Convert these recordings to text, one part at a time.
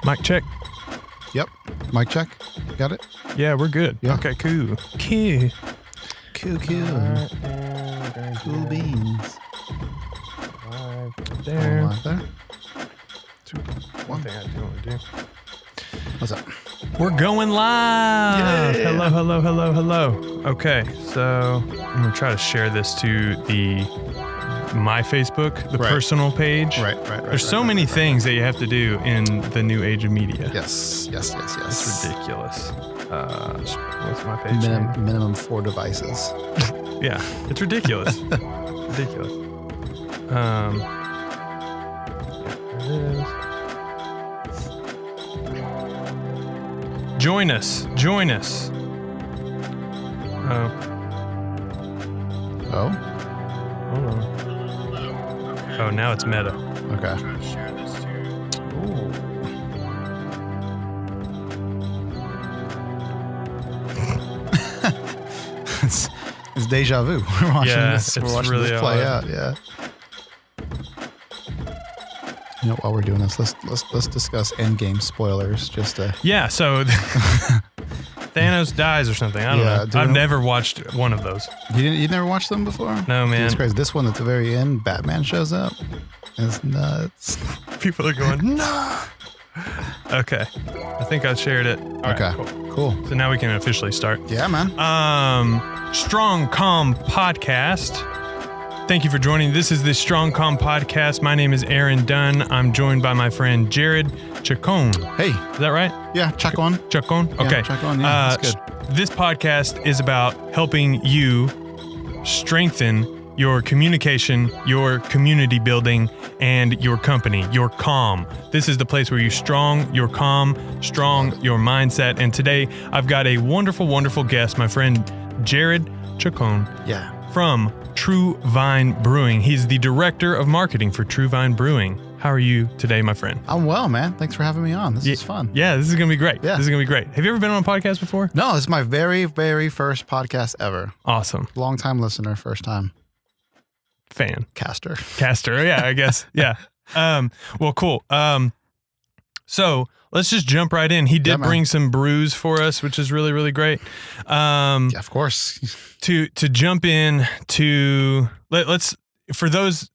Mic check. Yep. Mic check. Got it? Yeah, we're good. Yeah. Okay, cool. Cool. Cool beans. There. Right there. 2, One 1. thing I do want to do. What's up? We're going live. Yeah. Hello. Okay, so I'm gonna try to share this to my Facebook, the Right. personal page. Right. There's so many things that you have to do in the new age of media. Yes. It's ridiculous. What's my page name? Minimum 4 devices. Yeah, it's ridiculous. Ridiculous. Yeah, there it is. Join us. Oh, Oh? hold on. Oh, now it's meta. Okay. Ooh. It's deja vu. We're watching Yeah, this. We're it's watching really this play odd. out. Yeah. You know, while we're doing this, let's discuss endgame spoilers. Just to Yeah, so Thanos dies or something. I don't know. I've never watched one of those. you never watched them before? No, Dude, man. it's crazy. This one at the very end, Batman shows up. It's nuts. People are going, no. Okay. I think I shared it. All right, Okay. cool. Cool. So now we can officially start. Yeah, man. Strong Calm Podcast. Thank you for joining. This is the Strong Calm Podcast. My name is Aaron Dunn. I'm joined by my friend Jared Chacon. Hey. Is that right? Yeah, check on. Chacon? Okay. Chacon, yeah, that's good. This podcast is about helping you strengthen your communication, your community building, and your company, your calm. This is the place where you're strong, you're calm, strong, your mindset. And today I've got a wonderful, wonderful guest, my friend Jared Chacon Yeah. from True Vine Brewing. He's the director of marketing for True Vine Brewing. How are you today, my friend? I'm well, man. Thanks for having me on. This is fun. Yeah, this is going to be great. Yeah. This is going to be great. Have you ever been on a podcast before? No, this is my very, very first podcast ever. Awesome. Long time listener, first time Fan. caster. Caster. Yeah, I guess. Yeah. Well, cool. So let's just jump right in. He did bring some brews for us, which is really, really great. Yeah, of course. To jump in to let's for those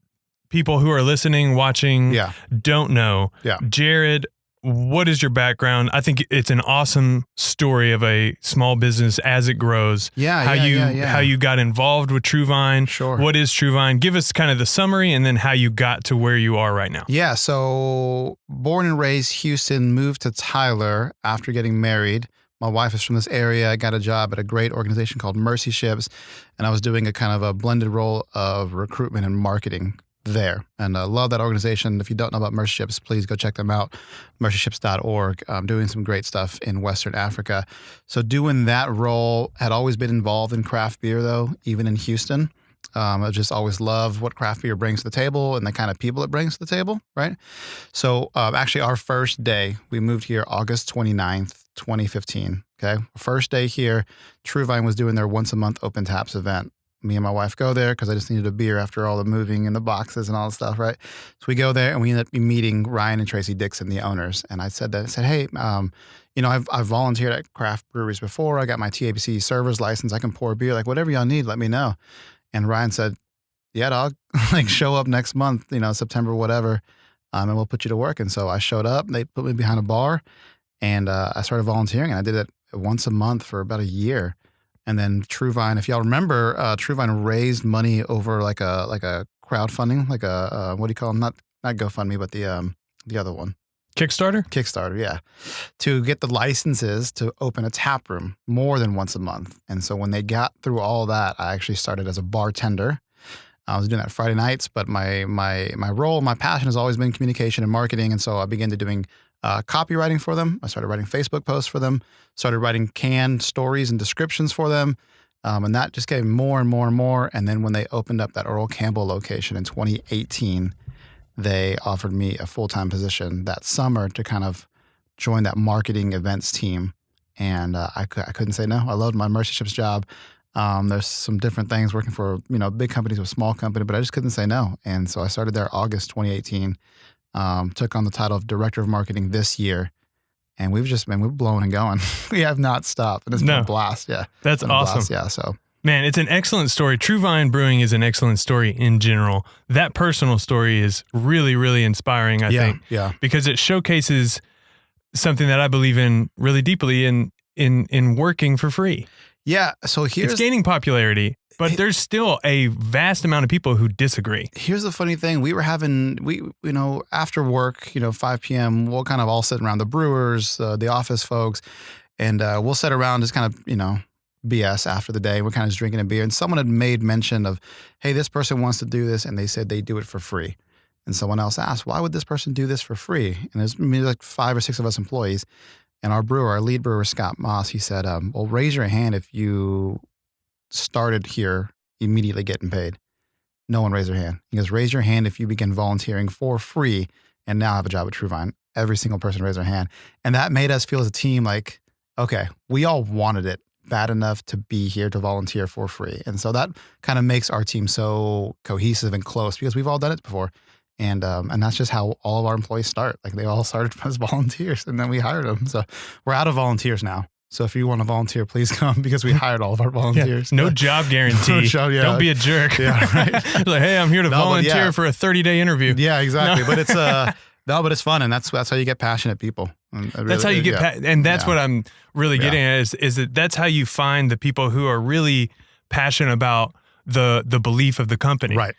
people who are listening, watching, don't know. Yeah. Jared, what is your background? I think it's an awesome story of a small business as it grows. Yeah, How you got involved with True Vine. Sure. What is True Vine? Give us kind of the summary and then how you got to where you are right now. Yeah, so born and raised Houston, moved to Tyler after getting married. My wife is from this area. I got a job at a great organization called Mercy Ships, and I was doing a kind of a blended role of recruitment and marketing there. And I love that organization. If you don't know about Mercy Ships, please go check them out, mercyships.org. Doing some great stuff in Western Africa. So doing that role, had always been involved in craft beer though, even in Houston. I just always love what craft beer brings to the table and the kind of people it brings to the table, right? So actually our first day, we moved here August 29th, 2015, okay? First day here, True Vine was doing their once a month open taps event. Me and my wife go there because I just needed a beer after all the moving and the boxes and all the stuff, right? So we go there and we ended up meeting Ryan and Tracy Dixon, the owners. And I said, hey, you know, I've volunteered at craft breweries before. I got my TABC server's license. I can pour beer. Like whatever y'all need, let me know. And Ryan said, yeah, dog, like show up next month, you know, September, whatever, and we'll put you to work. And so I showed up. They put me behind a bar and I started volunteering and I did it once a month for about a year. And then True Vine, if y'all remember, True Vine raised money over like a crowdfunding, like a what do you call them? Not GoFundMe, but the other one. Kickstarter, yeah. To get the licenses to open a tap room more than once a month. And so when they got through all that, I actually started as a bartender. I was doing that Friday nights, but my role, my passion has always been communication and marketing. And so I began to doing copywriting for them. I started writing Facebook posts for them, started writing canned stories and descriptions for them. And that just came more and more and more. And then when they opened up that Earl Campbell location in 2018, they offered me a full-time position that summer to kind of join that marketing events team. And I couldn't say no. I loved my Mercy Ships job. There's some different things working for, you know, big companies with small company, but I just couldn't say no. And so I started there August 2018, took on the title of Director of Marketing this year. And we're blowing and going. We have not stopped. And it's been a blast. Yeah. That's awesome. Blast, yeah. So. Man, it's an excellent story. True Vine Brewing is an excellent story in general. That personal story is really, really inspiring, I think. Yeah. Because it showcases something that I believe in really deeply in working for free. Yeah. So it's gaining popularity, but there's still a vast amount of people who disagree. Here's the funny thing. We were after work, 5 p.m., we'll kind of all sit around, the brewers, the office folks, and we'll sit around just kind of, BS after the day. We're kind of just drinking a beer. And someone had made mention of, hey, this person wants to do this. And they said they do it for free. And someone else asked, why would this person do this for free? And there's like 5 or 6 of us employees. And our lead brewer, Scott Moss, he said, well, raise your hand if you started here immediately getting paid. No one raised their hand. He goes, raise your hand if you begin volunteering for free and now have a job at True Vine. Every single person raised their hand. And that made us feel as a team like, okay, we all wanted it bad enough to be here to volunteer for free. And so that kind of makes our team so cohesive and close because we've all done it before. And that's just how all of our employees start. Like they all started as volunteers and then we hired them. So we're out of volunteers now. So if you want to volunteer, please come because we hired all of our volunteers. No job guarantee. Don't be a jerk. Yeah, right. Like, hey, I'm here to volunteer for a 30-day interview. Yeah, exactly. But it's but it's fun, and that's how you get passionate people. That's how you get, and that's what I'm really getting at is that that's how you find the people who are really passionate about the belief of the company. Right.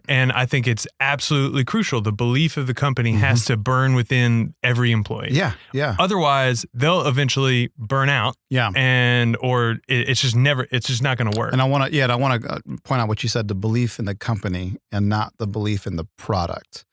And I think it's absolutely crucial. The belief of the company has to burn within every employee. Yeah. Otherwise, they'll eventually burn out. Yeah. It's just not going to work. And I want to point out what you said: the belief in the company and not the belief in the product.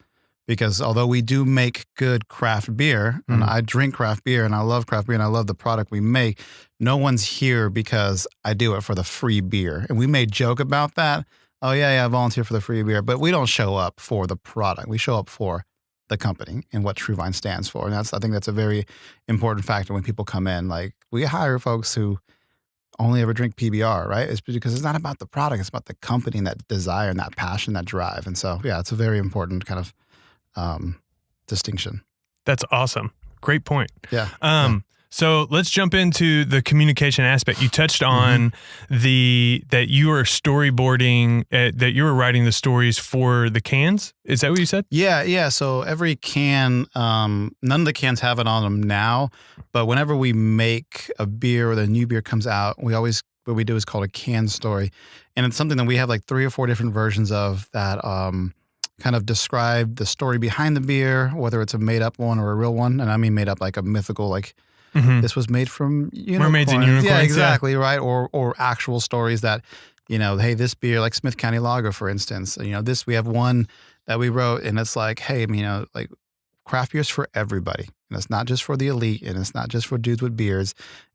Because although we do make good craft beer, and I drink craft beer, and I love craft beer, and I love the product we make, no one's here because I do it for the free beer. And we may joke about that. Oh, yeah, I volunteer for the free beer. But we don't show up for the product. We show up for the company and what True Vine stands for. And I think that's a very important factor when people come in. Like, we hire folks who only ever drink PBR, right? It's because it's not about the product. It's about the company and that desire and that passion, that drive. And so, yeah, it's a very important kind of distinction. That's awesome. Great point. Yeah. So let's jump into the communication aspect. You touched on that you were storyboarding, that you were writing the stories for the cans. Is that what you said? Yeah. So every can, none of the cans have it on them now, but whenever we make a beer or the new beer comes out, what we do is called a can story. And it's something that we have like 3 or 4 different versions of that, kind of describe the story behind the beer, whether it's a made up one or a real one. And I mean made up like a mythical, like this was made from mermaids and unicorns. Yeah, exactly, right. Or actual stories that, hey, this beer, like Smith County Lager, for instance, we have one that we wrote and it's like, hey, like craft beer's for everybody. And it's not just for the elite and it's not just for dudes with beards.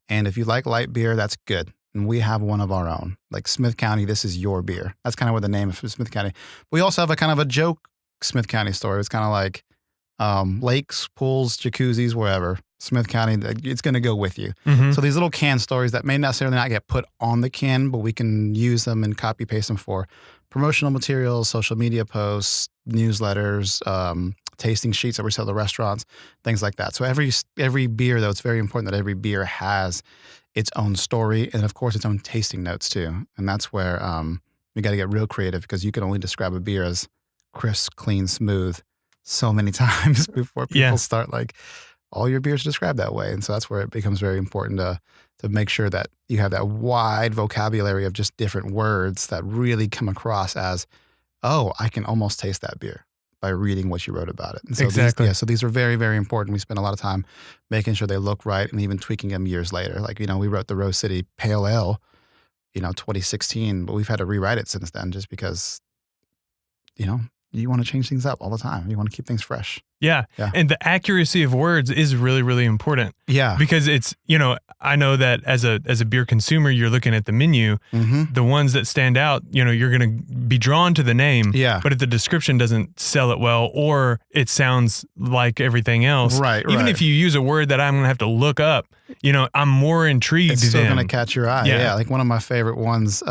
And if you like light beer, that's good. And we have one of our own, like Smith County, this is your beer. That's kind of what the name of Smith County. We also have a kind of a joke Smith County story. It's kind of like lakes, pools, jacuzzis, wherever. Smith County, it's going to go with you. So these little can stories that may necessarily not get put on the can, but we can use them and copy paste them for promotional materials, social media posts, newsletters, tasting sheets that we sell to restaurants, things like that. So every beer, though, it's very important that every beer has its own story and, of course, its own tasting notes, too. And that's where you got to get real creative because you can only describe a beer as crisp, clean, smooth so many times before people start like, all your beers are described that way. And so that's where it becomes very important to make sure that you have that wide vocabulary of just different words that really come across as, oh, I can almost taste that beer by reading what you wrote about it. And so exactly. So these are very, very important. We spend a lot of time making sure they look right and even tweaking them years later. Like, we wrote the Rose City Pale Ale, 2016, but we've had to rewrite it since then just because, you want to change things up all the time. You want to keep things fresh. Yeah. And the accuracy of words is really, really important. Yeah. Because it's, I know that as a beer consumer, you're looking at the menu, the ones that stand out, you're going to be drawn to the name. Yeah. But if the description doesn't sell it well, or it sounds like everything else, even if you use a word that I'm going to have to look up, I'm more intrigued. It's still going to catch your eye. Yeah. Like one of my favorite ones,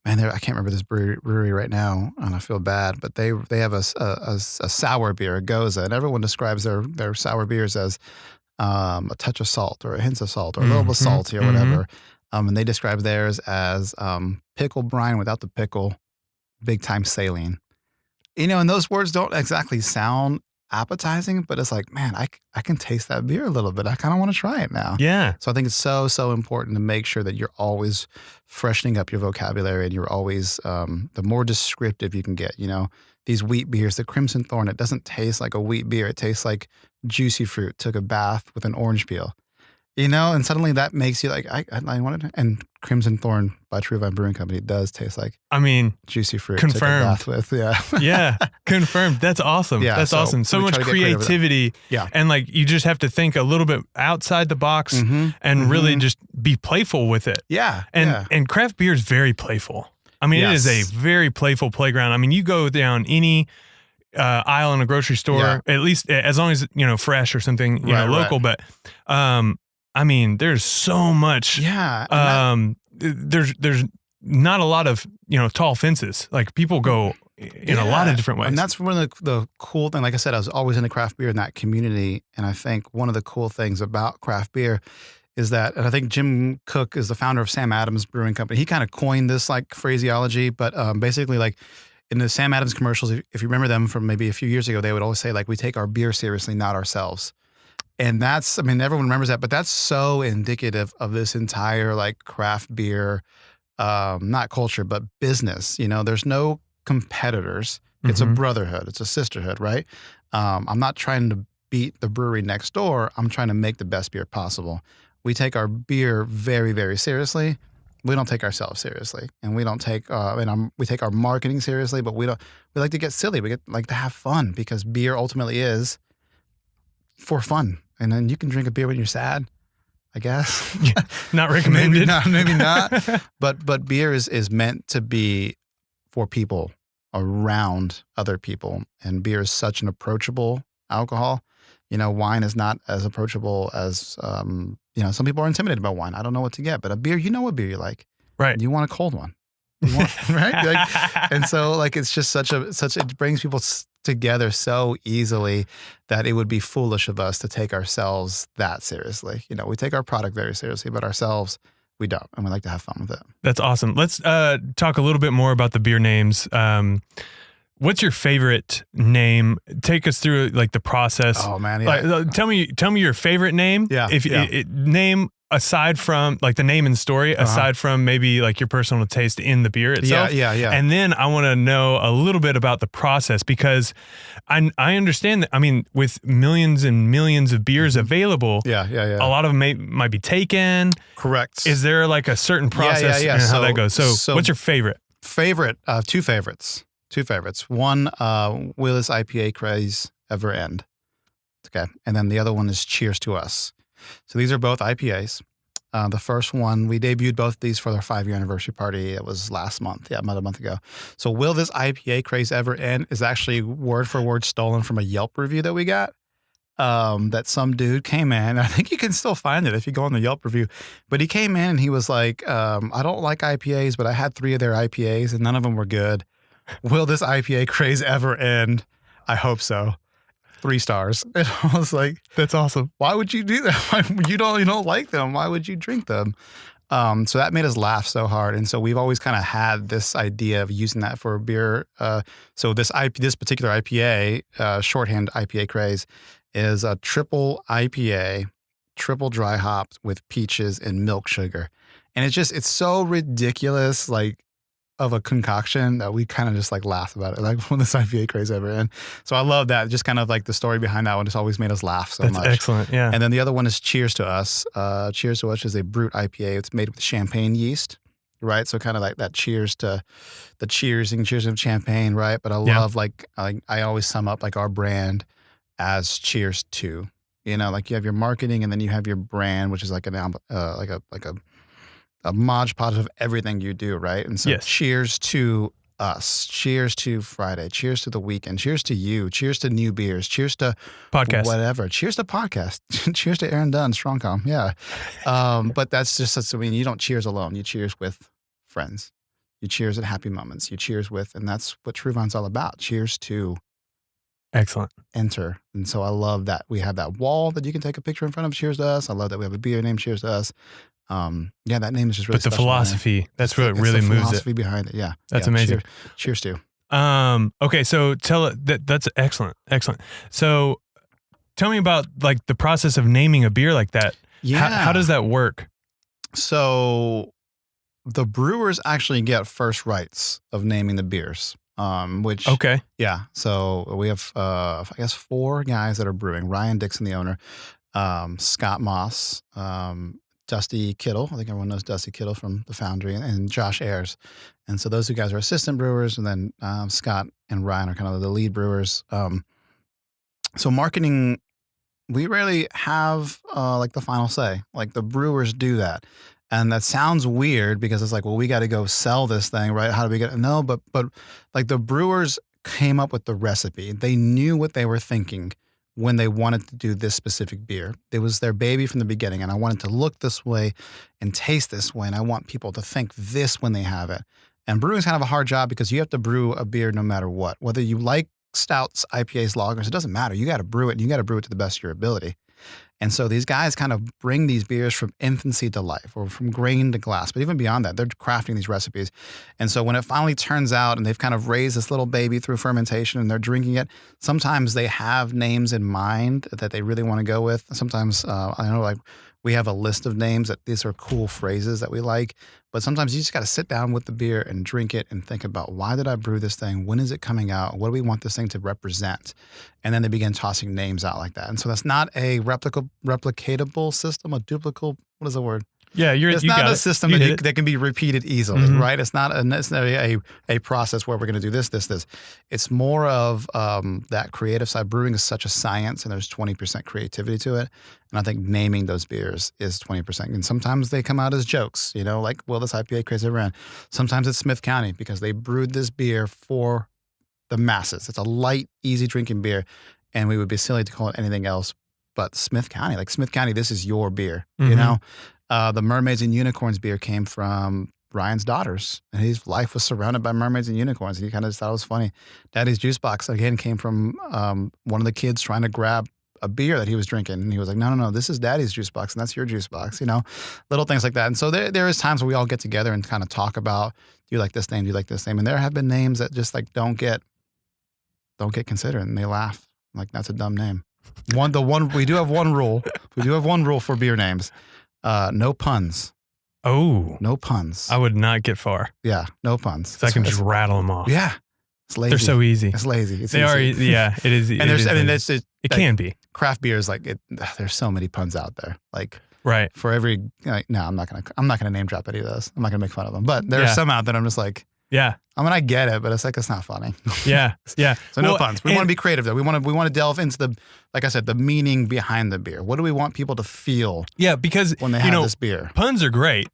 man, I can't remember this brewery right now, and I feel bad, but they have a sour beer, a Goza, and everyone describes their sour beers as a touch of salt or a hint of salt or a little bit salty or whatever. And they describe theirs as pickle brine without the pickle, big time saline. And those words don't exactly sound appetizing, but it's like, man, I can taste that beer a little bit. I kind of want to try it now. Yeah. So I think it's so important to make sure that you're always freshening up your vocabulary and you're always, the more descriptive you can get, these wheat beers, the Crimson Thorn, it doesn't taste like a wheat beer. It tastes like juicy fruit, took a bath with an orange peel. And suddenly that makes you like, I wanted, and Crimson Thorn by True Vine Brewing Company does taste like, juicy fruit. Confirmed. Took a bath with, yeah. Yeah, confirmed. That's awesome. Yeah, that's awesome. So much creativity. Yeah. And like, you just have to think a little bit outside the box and really just be playful with it. Yeah. And craft beer is very playful. It is a very playful playground. You go down any aisle in a grocery store, at least as long as, fresh or something, local, but, there's so much. Yeah. There's not a lot of, tall fences. Like people go in a lot of different ways. And that's one of the cool things. Like I said, I was always into craft beer in that community. And I think one of the cool things about craft beer is that, and I think Jim Cook is the founder of Sam Adams Brewing Company. He kind of coined this like phraseology, but basically like in the Sam Adams commercials, if you remember them from maybe a few years ago, they would always say like, we take our beer seriously, not ourselves. And that's, everyone remembers that, but that's so indicative of this entire like craft beer, not culture, but business. There's no competitors. It's a brotherhood. It's a sisterhood, right? I'm not trying to beat the brewery next door. I'm trying to make the best beer possible. We take our beer very, very seriously. We don't take ourselves seriously, and we don't take, we take our marketing seriously, but we like to get silly. We like to have fun because beer ultimately is for fun. And then you can drink a beer when you're sad, I guess. Not recommended. maybe not. But beer is meant to be for people around other people. And beer is such an approachable alcohol. Wine is not as approachable as, some people are intimidated by wine. I don't know what to get. But a beer, you know what beer you like. Right. You want a cold one. Right? And so it's just it brings people together so easily that it would be foolish of us to take ourselves that seriously. We take our product very seriously, but ourselves, we don't. And we like to have fun with it. That's awesome. Let's talk a little bit more about the beer names. What's your favorite name? Take us through like the process. Oh man. Yeah. Tell me your favorite name. Yeah. Name aside from like the name and story, aside from maybe like your personal taste in the beer itself. Yeah. And then I want to know a little bit about the process because I understand that, with millions and millions of beers available, a lot of them might be taken. Correct. Is there like a certain process and how that goes? So what's your favorite? Two favorites. One, will this IPA craze ever end? Okay. And then the other one is Cheers to Us. So these are both IPAs. The first one, we debuted both of these for their 5-year anniversary party. It was last month. Yeah, about a month ago. So will this IPA craze ever end is actually word for word stolen from a Yelp review that we got. That some dude came in. I think you can still find it if you go on the Yelp review. But he came in and he was like, I don't like IPAs, but I had 3 of their IPAs and none of them were good. Will this IPA craze ever end? I hope so. 3 stars. And I was like, that's awesome. Why would you do that? You don't like them. Why would you drink them? So that made us laugh so hard. And so we've always kind of had this idea of using that for beer. So this particular IPA, shorthand IPA craze, is a triple IPA, triple dry hopped with peaches and milk sugar. And it's so ridiculous, like, of a concoction that we kind of just like laugh about it, like when this IPA craze ever end. So I love that. Just kind of like the story behind that one just always made us laugh so much. That's excellent. Yeah. And then the other one is Cheers to Us. Cheers to Us is a brut IPA. It's made with champagne yeast, right? So kind of like that cheers to the cheers of champagne, right? But I love like I always sum up like our brand as cheers to, like you have your marketing and then you have your brand, which is like a Mod Podge of everything you do, right? And so cheers to us. Cheers to Friday. Cheers to the weekend. Cheers to you. Cheers to new beers. Cheers to podcast. Whatever. Cheers to podcast. Cheers to Aaron Dunn, Strongcom. Yeah. But that's just, you don't cheers alone. You cheers with friends. You cheers at happy moments. You cheers with, and that's what True Vine's all about. Cheers to Excellent. enter. And so I love that we have that wall that you can take a picture in front of. Cheers to us. I love that we have a beer named Cheers to Us. Yeah, that name is just really But the special to me. philosophy, that's what really the moves philosophy it. behind it. Yeah. That's Yeah, amazing. Cheers to. Okay, so that's excellent. Excellent. So tell me about like the process of naming a beer like that. Yeah. How does that work? So the brewers actually get first rights of naming the beers. Which Okay. yeah. So we have I guess 4 guys that are brewing. Ryan Dixon, the owner, Scott Moss, Dusty Kittle. I think everyone knows Dusty Kittle from the Foundry, and Josh Ayers. And so those 2 guys are assistant brewers, and then Scott and Ryan are kind of the lead brewers. So marketing, we rarely have like the final say. Like the brewers do that. And that sounds weird because it's like, well, we got to go sell this thing, right? How do we get it? No, but like the brewers came up with the recipe. They knew what they were thinking when they wanted to do this specific beer. It was their baby from the beginning. And I wanted to look this way and taste this way. And I want people to think this when they have it. And brewing is kind of a hard job because you have to brew a beer no matter what. Whether you like stouts, IPAs, lagers, it doesn't matter. You got to brew it, and you got to brew it to the best of your ability. And so these guys kind of bring these beers from infancy to life, or from grain to glass. But even beyond that, they're crafting these recipes. And so when it finally turns out and they've kind of raised this little baby through fermentation and they're drinking it, sometimes they have names in mind that they really want to go with. Sometimes, I know, like, we have a list of names that these are cool phrases that we like. But sometimes you just got to sit down with the beer and drink it and think about, why did I brew this thing? When is it coming out? What do we want this thing to represent? And then they begin tossing names out like that. And so that's not a replicatable system, a duplicable, what is the word? Yeah, it's you not got a it. system that can be repeated easily, right? It's not necessarily a process where we're going to do this. It's more of that creative side. Brewing is such a science, and there's 20% creativity to it. And I think naming those beers is 20%. And sometimes they come out as jokes, like, well, this IPA crazy ran. Sometimes it's Smith County because they brewed this beer for the masses. It's a light, easy drinking beer, and we would be silly to call it anything else but Smith County. Like, Smith County, this is your beer, The Mermaids and Unicorns beer came from Ryan's daughters, and his life was surrounded by mermaids and unicorns. And he kind of just thought it was funny. Daddy's Juice Box, again, came from one of the kids trying to grab a beer that he was drinking. And he was like, no, this is Daddy's Juice Box, and that's your juice box, little things like that. And so there is times where we all get together and kind of talk about, do you like this name? Do you like this name? And there have been names that just like don't get considered, and they laugh. Like, that's a dumb name. We do have one rule. We do have one rule for beer names. No puns. Oh. No puns. I would not get far. Yeah, no puns. So I can just rattle them off. Yeah. It's lazy. They're so easy. It's lazy. It's they easy. are, yeah, it is. And it can be. Craft beer is like, there's so many puns out there. Like, right. For every, no, I'm not gonna name drop any of those. I'm not gonna make fun of them. But there's some out that I'm just like, yeah. I mean, I get it, but it's like, it's not funny. Yeah. Yeah. So no puns. We want to be creative though. We want to delve into the, like I said, the meaning behind the beer. What do we want people to feel? Yeah, because when they have this beer, puns are great,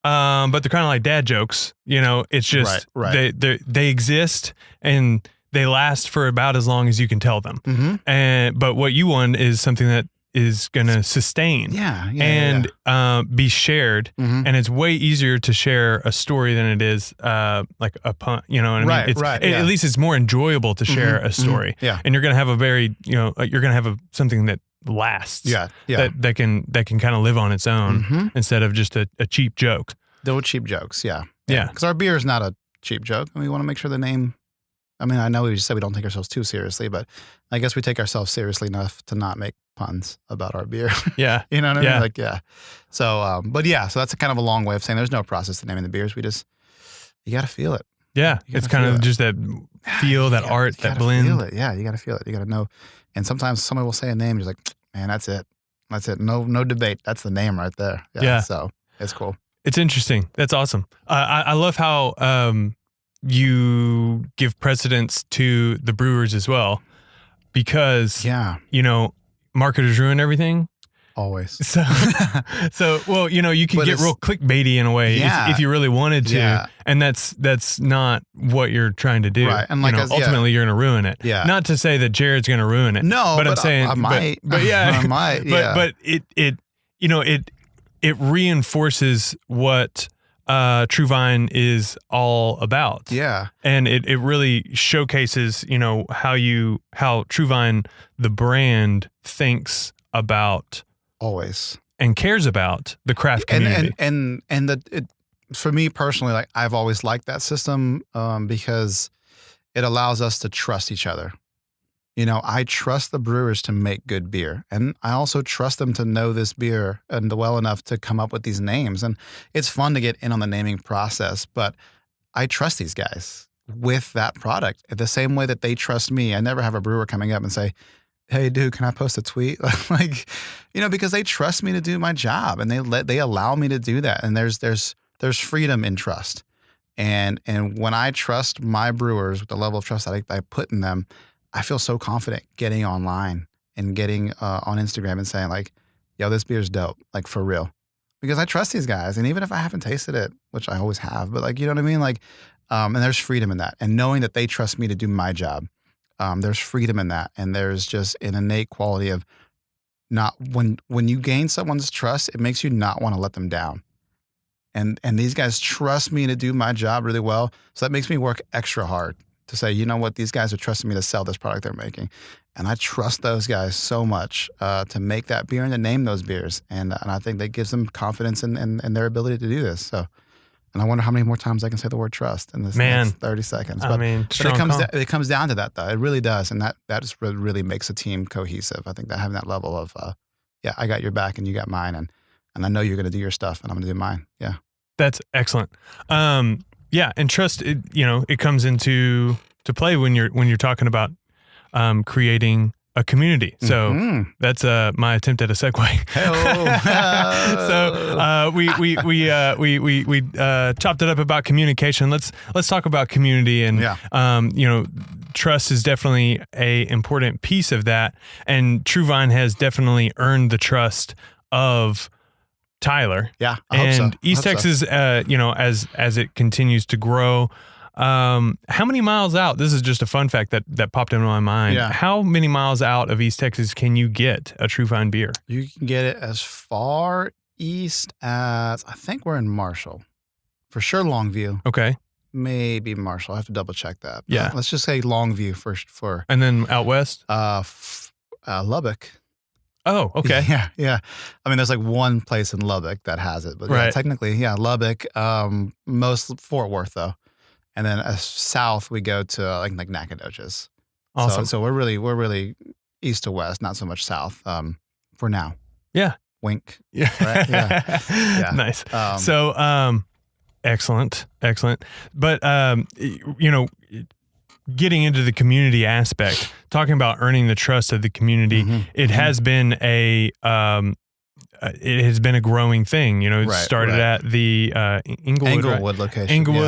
but they're kind of like dad jokes. It's just they exist and they last for about as long as you can tell them. Mm-hmm. But what you want is something that is going to sustain be shared. Mm-hmm. And it's way easier to share a story than it is like a pun, you know what I mean? At least it's more enjoyable to share a story. Mm-hmm. Yeah. And you're going to have you're going to have something that lasts. Yeah. Yeah. That can kind of live on its own instead of just a cheap joke. No cheap jokes. Yeah. Yeah. Because our beer is not a cheap joke. And we want to make sure the name, I mean, I know we just said we don't take ourselves too seriously, but I guess we take ourselves seriously enough to not make puns about our beer. Yeah. You know what I mean? Like, yeah. So, so that's kind of a long way of saying there's no process to naming the beers. You got to feel it. Yeah. It's kind of just that feel, that art, that blend. Feel it. Yeah. You got to feel it. You got to know. And sometimes somebody will say a name and you're like, man, that's it. That's it. No debate. That's the name right there. Yeah. So it's cool. It's interesting. That's awesome. I love how, you give precedence to the brewers as well, because marketers ruin everything. Always. So well, you can get real clickbaity in a way if you really wanted to, and that's not what you're trying to do. Right. And ultimately you're going to ruin it. Yeah. Not to say that Jared's going to ruin it. No, but I'm saying I might. But yeah, I might. Yeah. But it reinforces what True Vine is all about. Yeah. And it really showcases, how True Vine, the brand, thinks about Always. and cares about the craft community. For me personally, like I've always liked that system because it allows us to trust each other. I trust the brewers to make good beer, and I also trust them to know this beer and well enough to come up with these names. And it's fun to get in on the naming process, but I trust these guys with that product the same way that they trust me. I never have a brewer coming up and say, "Hey, dude, can I post a tweet?" Because they trust me to do my job, and they allow me to do that. And there's freedom in trust, and when I trust my brewers with the level of trust that I put in them, I feel so confident getting online and getting on Instagram and saying like, "Yo, this beer's dope," like for real, because I trust these guys. And even if I haven't tasted it, which I always have, but like, you know what I mean? Like, and there's freedom in that, and knowing that they trust me to do my job. There's freedom in that, and there's just an innate quality of not when you gain someone's trust, it makes you not want to let them down. And these guys trust me to do my job really well, so that makes me work extra hard to say, you know what, these guys are trusting me to sell this product they're making, and I trust those guys so much to make that beer and to name those beers, and I think that gives them confidence in their ability to do this. So. And I wonder how many more times I can say the word trust in this next 30 seconds. But it comes down to that, though. It really does. And that just really makes a team cohesive. I think that having that level of, I got your back and you got mine. And I know you're going to do your stuff and I'm going to do mine. Yeah. That's excellent. And trust, it comes into play when you're talking about creating a community. So that's my attempt at a segue. So we chopped it up about communication. Let's talk about community, and trust is definitely a important piece of that. And True Vine has definitely earned the trust of Tyler. Yeah, I hope so. East Texas, as it continues to grow. How many miles out? This is just a fun fact that popped into my mind. Yeah. How many miles out of East Texas can you get a True Vine beer? You can get it as far east as, I think we're in Marshall. For sure, Longview. Okay. Maybe Marshall. I have to double check that. But yeah. Let's just say Longview first. And then out west? Lubbock. Oh, okay. Yeah. I mean, there's like one place in Lubbock that has it, but right. Technically, Lubbock. Most Fort Worth though. And then south we go to like Nacogdoches. Awesome. So we're really east to west, not so much south. For now. Yeah. Wink. Yeah. Right? Yeah. Nice. Excellent. But getting into the community aspect, talking about earning the trust of the community, it has been a growing thing. It started at the Englewood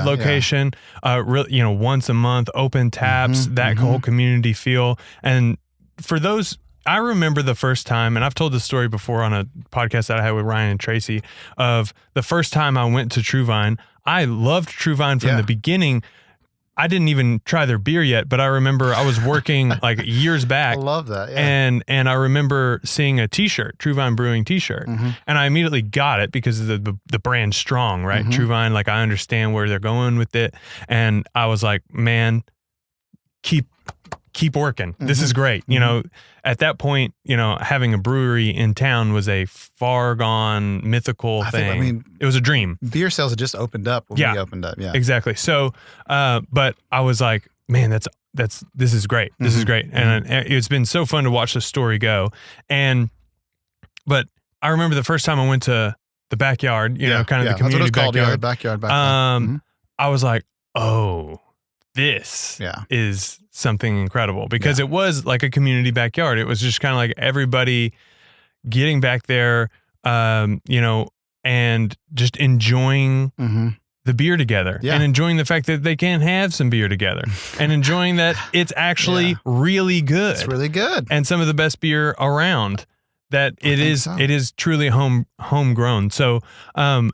location. Once a month, open taps, that whole community feel. And for those, I remember the first time, and I've told this story before on a podcast that I had with Ryan and Tracy, of the first time I went to True Vine. I loved True Vine from the beginning. I didn't even try their beer yet, but I remember I was working like years back. I love that. Yeah. And I remember seeing a t-shirt, True Vine Brewing t-shirt. And I immediately got it because the brand's strong, right? True Vine, like I understand where they're going with it. And I was like, man, keep working. This is great. At that point, having a brewery in town was a far gone mythical thing. It was a dream. Beer sales had just opened up when we opened up. Yeah, exactly. So, but I was like, man, this is great. This is great. And it's been so fun to watch the story go. But I remember the first time I went to the backyard, kind of the community backyard. Backyard. I was like, oh, this is something incredible, because it was like a community backyard. It was just kind of like everybody getting back there, and just enjoying the beer together and enjoying the fact that they can have some beer together and enjoying that it's actually really good. It's really good. And some of the best beer around, that it is truly homegrown. So, how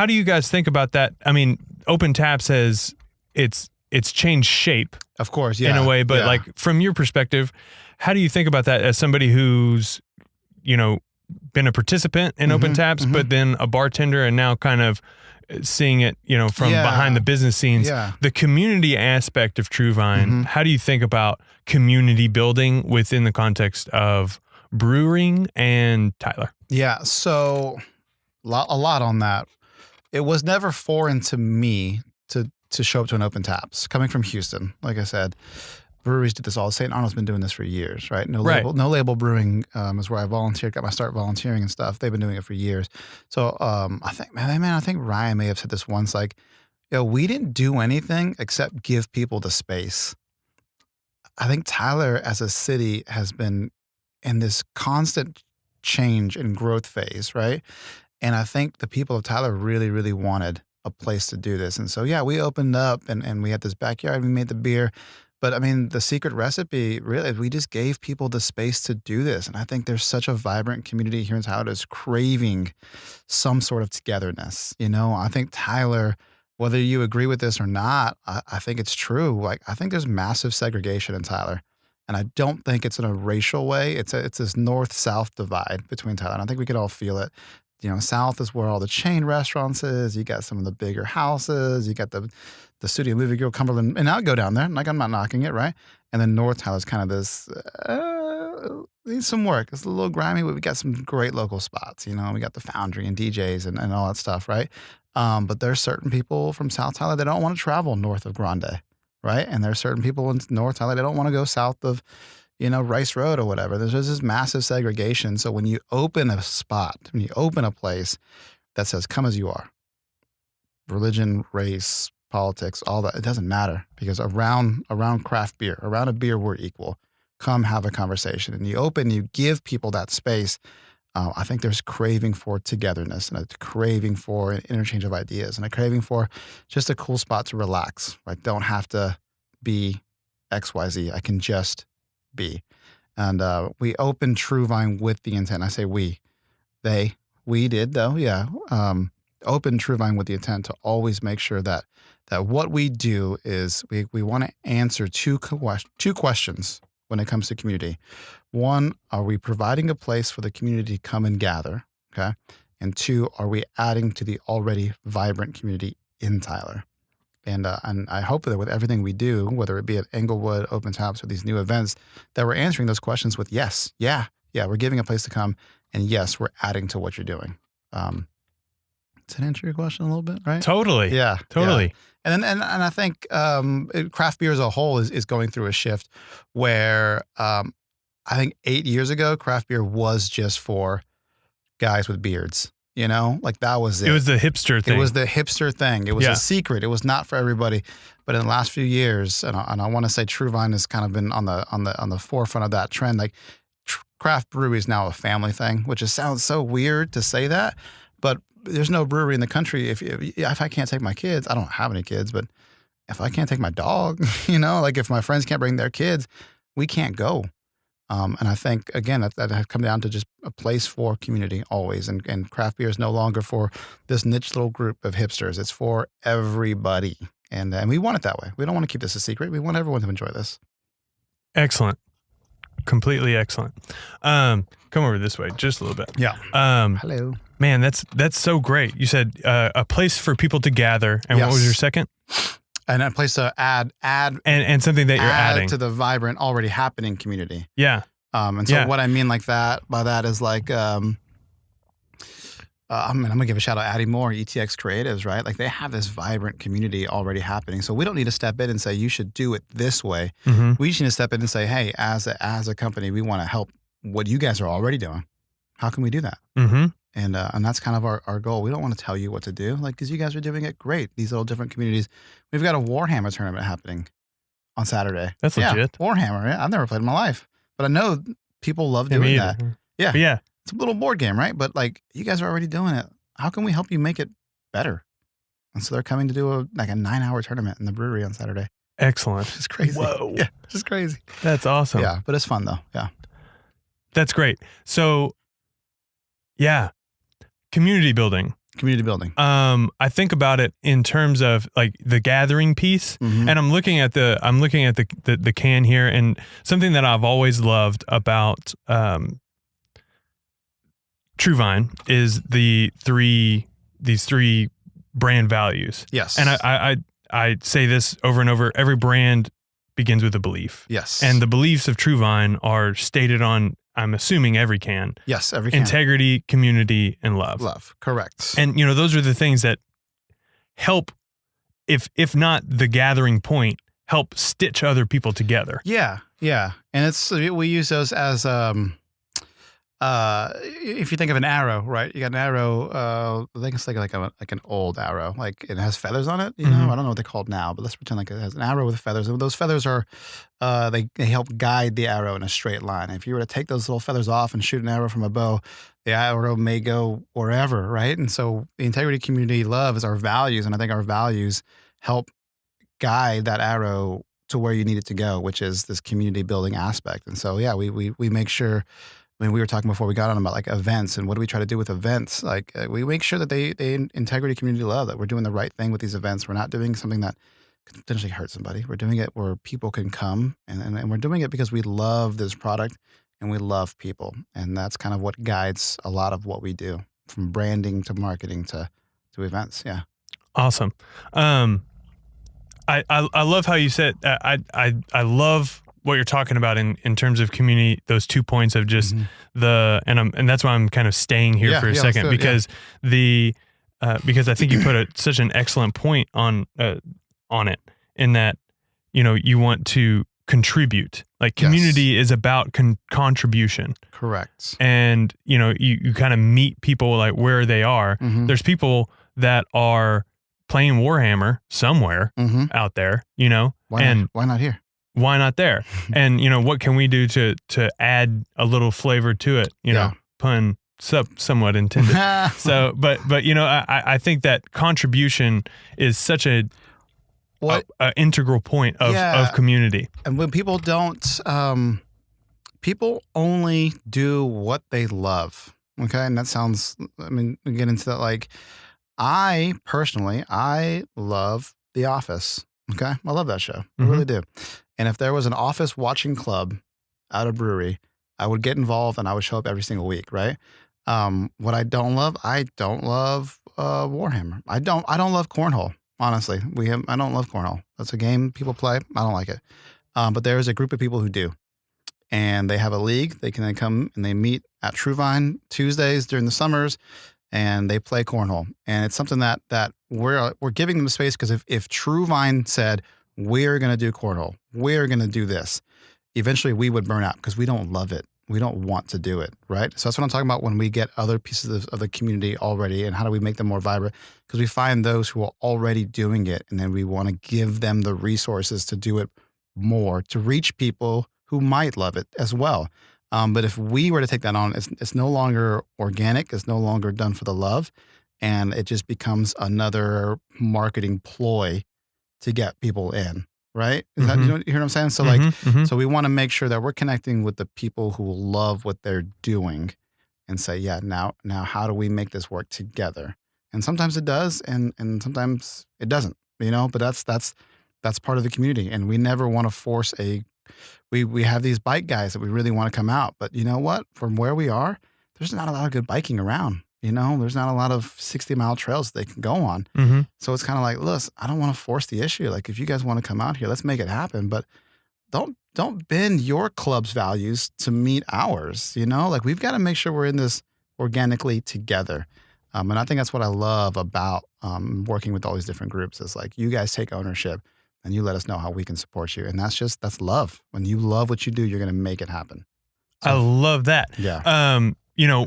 do you guys think about that? I mean, Open Taps has, it's changed shape, of course, in a way, but like from your perspective, how do you think about that as somebody who's, been a participant in Open Taps, but then a bartender, and now kind of seeing it, from behind the business scenes. Yeah. The community aspect of True Vine, how do you think about community building within the context of brewing and Tyler? Yeah, so a lot on that. It was never foreign to me to show up to an Open Taps. Coming from Houston, like I said, breweries did this all. St. Arnold's been doing this for years, right? No label brewing is where I volunteered, got my start volunteering and stuff. They've been doing it for years. So I think Ryan may have said this once, like, we didn't do anything except give people the space. I think Tyler as a city has been in this constant change and growth phase, right? And I think the people of Tyler really, really wanted a place to do this. And so, we opened up and we had this backyard, we made the beer. But I mean, the secret recipe, really, we just gave people the space to do this. And I think there's such a vibrant community here in Tyler that's craving some sort of togetherness. I think Tyler, whether you agree with this or not, I think it's true. Like, I think there's massive segregation in Tyler. And I don't think it's in a racial way. It's this north-south divide between Tyler. And I think we could all feel it. South is where all the chain restaurants is. You got some of the bigger houses. You got the Studio Movie Grill, Cumberland, and I'll go down there. Like, I'm not knocking it, right? And then North Tyler's kind of this, needs some work. It's a little grimy, but we got some great local spots. We got the Foundry and DJs and all that stuff, right? But there's certain people from South Tyler that don't want to travel north of Grande, right? And there's certain people in North Tyler that don't want to go south of, Rice Road or whatever. There's just this massive segregation. So when you open a spot, when you open a place that says, come as you are, religion, race, politics, all that, it doesn't matter, because around craft beer, around a beer, we're equal. Come have a conversation. And you give people that space. I think there's craving for togetherness and a craving for an interchange of ideas and a craving for just a cool spot to relax, right? Don't have to be XYZ. I can just be. And we opened True Vine with the intent. I say we did though. Yeah. Opened True Vine with the intent to always make sure that what we do is we want to answer two questions when it comes to community. One, are we providing a place for the community to come and gather? Okay. And two, are we adding to the already vibrant community in Tyler? And I hope that with everything we do, whether it be at Englewood, Open Taps, or these new events, that we're answering those questions with yes, we're giving a place to come, and yes, we're adding to what you're doing. Does that answer your question a little bit, right? Totally. Yeah. Totally. Yeah. And I think craft beer as a whole is going through a shift where I think 8 years ago, craft beer was just for guys with beards. Like that was it. It was the hipster thing. It was the hipster thing. It was a secret. It was not for everybody. But in the last few years, and I want to say True Vine has kind of been on the forefront of that trend. Like craft brewery is now a family thing, which sounds so weird to say that, but there's no brewery in the country. If I can't take my kids, I don't have any kids, but if I can't take my dog, like if my friends can't bring their kids, we can't go. And I think, again, that has come down to just a place for community always. And craft beer is no longer for this niche little group of hipsters. It's for everybody. And we want it that way. We don't want to keep this a secret. We want everyone to enjoy this. Excellent. Completely excellent. Come over this way just a little bit. Yeah. Hello. Man, that's so great. You said a place for people to gather. And what was your second? And a place to add and something that you're adding to the vibrant, already happening community. Yeah. And so what I mean by that is like, I'm gonna give a shout out Addie Moore, ETX Creatives, right? Like they have this vibrant community already happening. So we don't need to step in and say, you should do it this way. Mm-hmm. We just need to step in and say, hey, as a company, we want to help what you guys are already doing. How can we do that? Mm-hmm. And that's kind of our goal. We don't want to tell you what to do, like, because you guys are doing it great. These little different communities. We've got a Warhammer tournament happening on Saturday. That's legit. Warhammer. Yeah, I've never played in my life, but I know people love doing that. Yeah, yeah. It's a little board game, right? But like, you guys are already doing it. How can we help you make it better? And so they're coming to do a 9-hour tournament in the brewery on Saturday. Excellent. It's crazy. Whoa. Yeah, it's just crazy. That's awesome. Yeah, but it's fun though. Yeah. That's great. So, yeah. Community building. I think about it in terms of like the gathering piece, and I'm looking at the can here, and something that I've always loved about True Vine is these three brand values. Yes. And I say this over and over. Every brand begins with a belief. Yes. And the beliefs of True Vine are stated on, I'm assuming, every can. Yes, every can. Integrity, community, and love. Love, correct. And, those are the things that help, if not the gathering point, help stitch other people together. Yeah. And we use those as, if you think of an arrow, right? You got an arrow, I think it's like an old arrow, like it has feathers on it, Mm-hmm. I don't know what they're called now, but let's pretend like it has an arrow with feathers. And those feathers are, they help guide the arrow in a straight line. If you were to take those little feathers off and shoot an arrow from a bow, the arrow may go wherever, right? And so the integrity, community, love is our values. And I think our values help guide that arrow to where you need it to go, which is this community building aspect. And so, yeah, we make sure, we were talking before we got on about like events and what do we try to do with events? Like we make sure that they integrity, community, love, that we're doing the right thing with these events. We're not doing something that could potentially hurt somebody. We're doing it where people can come and we're doing it because we love this product and we love people. And that's kind of what guides a lot of what we do, from branding to marketing to events. Yeah. Awesome. I love how you said, I love what you're talking about in terms of community, those 2 points of just and that's why I'm kind of staying here for a second, because because I think you put such an excellent point on it, in that, you want to contribute. Like community is about contribution. Correct. And, you kind of meet people like where they are. Mm-hmm. There's people that are playing Warhammer somewhere out there, Why not here? Why not there? And, what can we do to add a little flavor to it? Pun somewhat intended. So, but I think that contribution is such a integral point of community. And when people don't, people only do what they love. Okay. And that sounds, we get into that. Like, I personally love The Office. Okay. I love that show. I really do. And if there was an office watching club at a brewery, I would get involved and I would show up every single week. Right. What I don't love Warhammer. I don't love cornhole. Honestly, I don't love cornhole. That's a game people play. I don't like it. But there is a group of people who do, and they have a league. They can then come and they meet at True Vine Tuesdays during the summers, and they play cornhole. And it's something that we're giving them space, because if True Vine said, we're going to do cornhole, we're going to do this, eventually we would burn out because we don't love it. We don't want to do it, right? So that's what I'm talking about when we get other pieces of the community already, and how do we make them more vibrant? Because we find those who are already doing it, and then we want to give them the resources to do it more, to reach people who might love it as well. But if we were to take that on, it's no longer organic. It's no longer done for the love. And it just becomes another marketing ploy to get people in, right? Is that, you hear what I'm saying? So so we want to make sure that we're connecting with the people who love what they're doing, and say, yeah, now how do we make this work together? And sometimes it does, and sometimes it doesn't, but that's part of the community. And we never want to force we have these bike guys that we really want to come out, but you know what? From where we are, there's not a lot of good biking around. There's not a lot of 60-mile trails they can go on. So it's kind of like, listen, I don't want to force the issue. Like, if you guys want to come out here, let's make it happen. But don't bend your club's values to meet ours. Like, we've got to make sure we're in this organically together. And I think that's what I love about working with all these different groups, is like, you guys take ownership and you let us know how we can support you. And that's love. When you love what you do, you're going to make it happen. So, I love that. Yeah.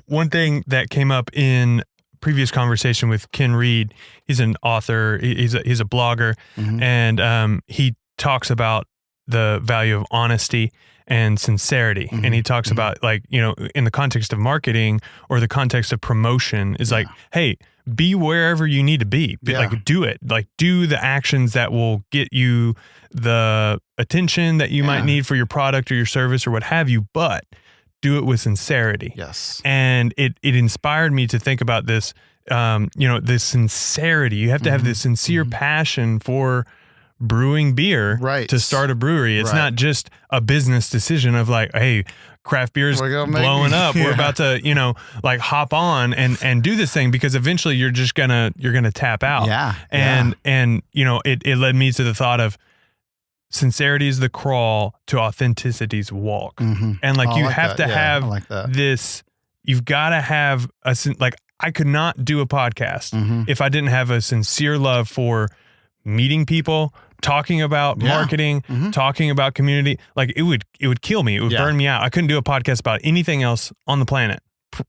One thing that came up in previous conversation with Ken Reed, he's an author, he's a blogger, and he talks about the value of honesty and sincerity. And he talks about, like, in the context of marketing or the context of promotion, is like, hey, be wherever you need to be. Like, do it. Like, do the actions that will get you the attention that you might need for your product or your service or what have you, but do it with sincerity. Yes. And it inspired me to think about this, this sincerity. You have to have this sincere passion for brewing beer to start a brewery. It's not just a business decision of like, hey, craft beer's We're blowing up. Yeah. We're about to, like hop on and do this thing, because eventually you're gonna tap out. Yeah. And it led me to the thought of sincerity is the crawl to authenticity's walk. Mhm. And like Oh, I you like have that. to Yeah, I have like that. this, you've got to have like I could not do a podcast Mhm. if I didn't have a sincere love for meeting people, talking about Yeah. marketing, Mhm. talking about community. Like it would kill me. It would Yeah. burn me out. I couldn't do a podcast about anything else on the planet,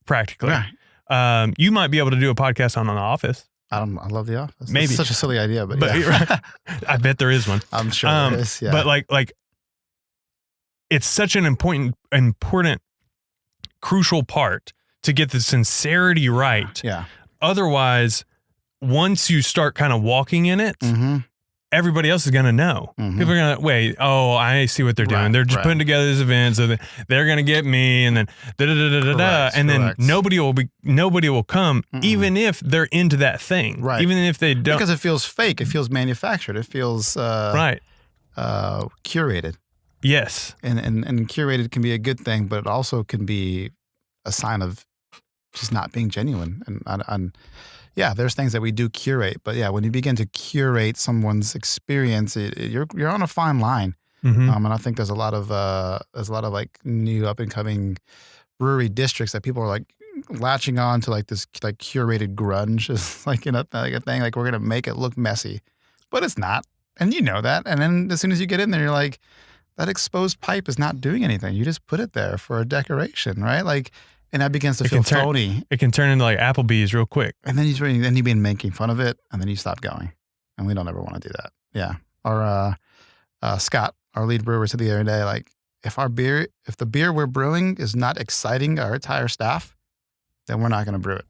practically. Right. You might be able to do a podcast on The Office. I love The Office. Maybe. It's such a silly idea, but But yeah. I bet there is one. I'm sure there is. Yeah. But like it's such an important, crucial part to get the sincerity right. yeah. Otherwise, once you start kind of walking in it, Mm-hmm. everybody else is going to know. Mhm. People are going to, wait, oh, I see what they're doing. Right, They're just right. putting together this event, so they're going to get me, and then Correct, and then correct. nobody will come, Mm-mm. even if they're into that thing. Right. Even if they don't. Because it feels fake. It feels manufactured. It feels Right. curated. Yes. And curated can be a good thing, but it also can be a sign of just not being genuine. And yeah, there's things that we do curate, but yeah, when you begin to curate someone's experience, you're on a fine line. Mm-hmm. And I think there's a lot of like new up and coming brewery districts that people are like latching on to, like this like curated grunge is like like a thing, like we're gonna make it look messy, but it's not, and you know that. And then as soon as you get in there, you're like, that exposed pipe is not doing anything. You just put it there for a decoration, right? Like, and that begins to feel phony. It can turn into like Applebee's real quick. And then you've been making fun of it, and then you stop going. And we don't ever want to do that. Yeah. Our Scott, our lead brewer, said the other day, like, if the beer we're brewing is not exciting our entire staff, then we're not going to brew it,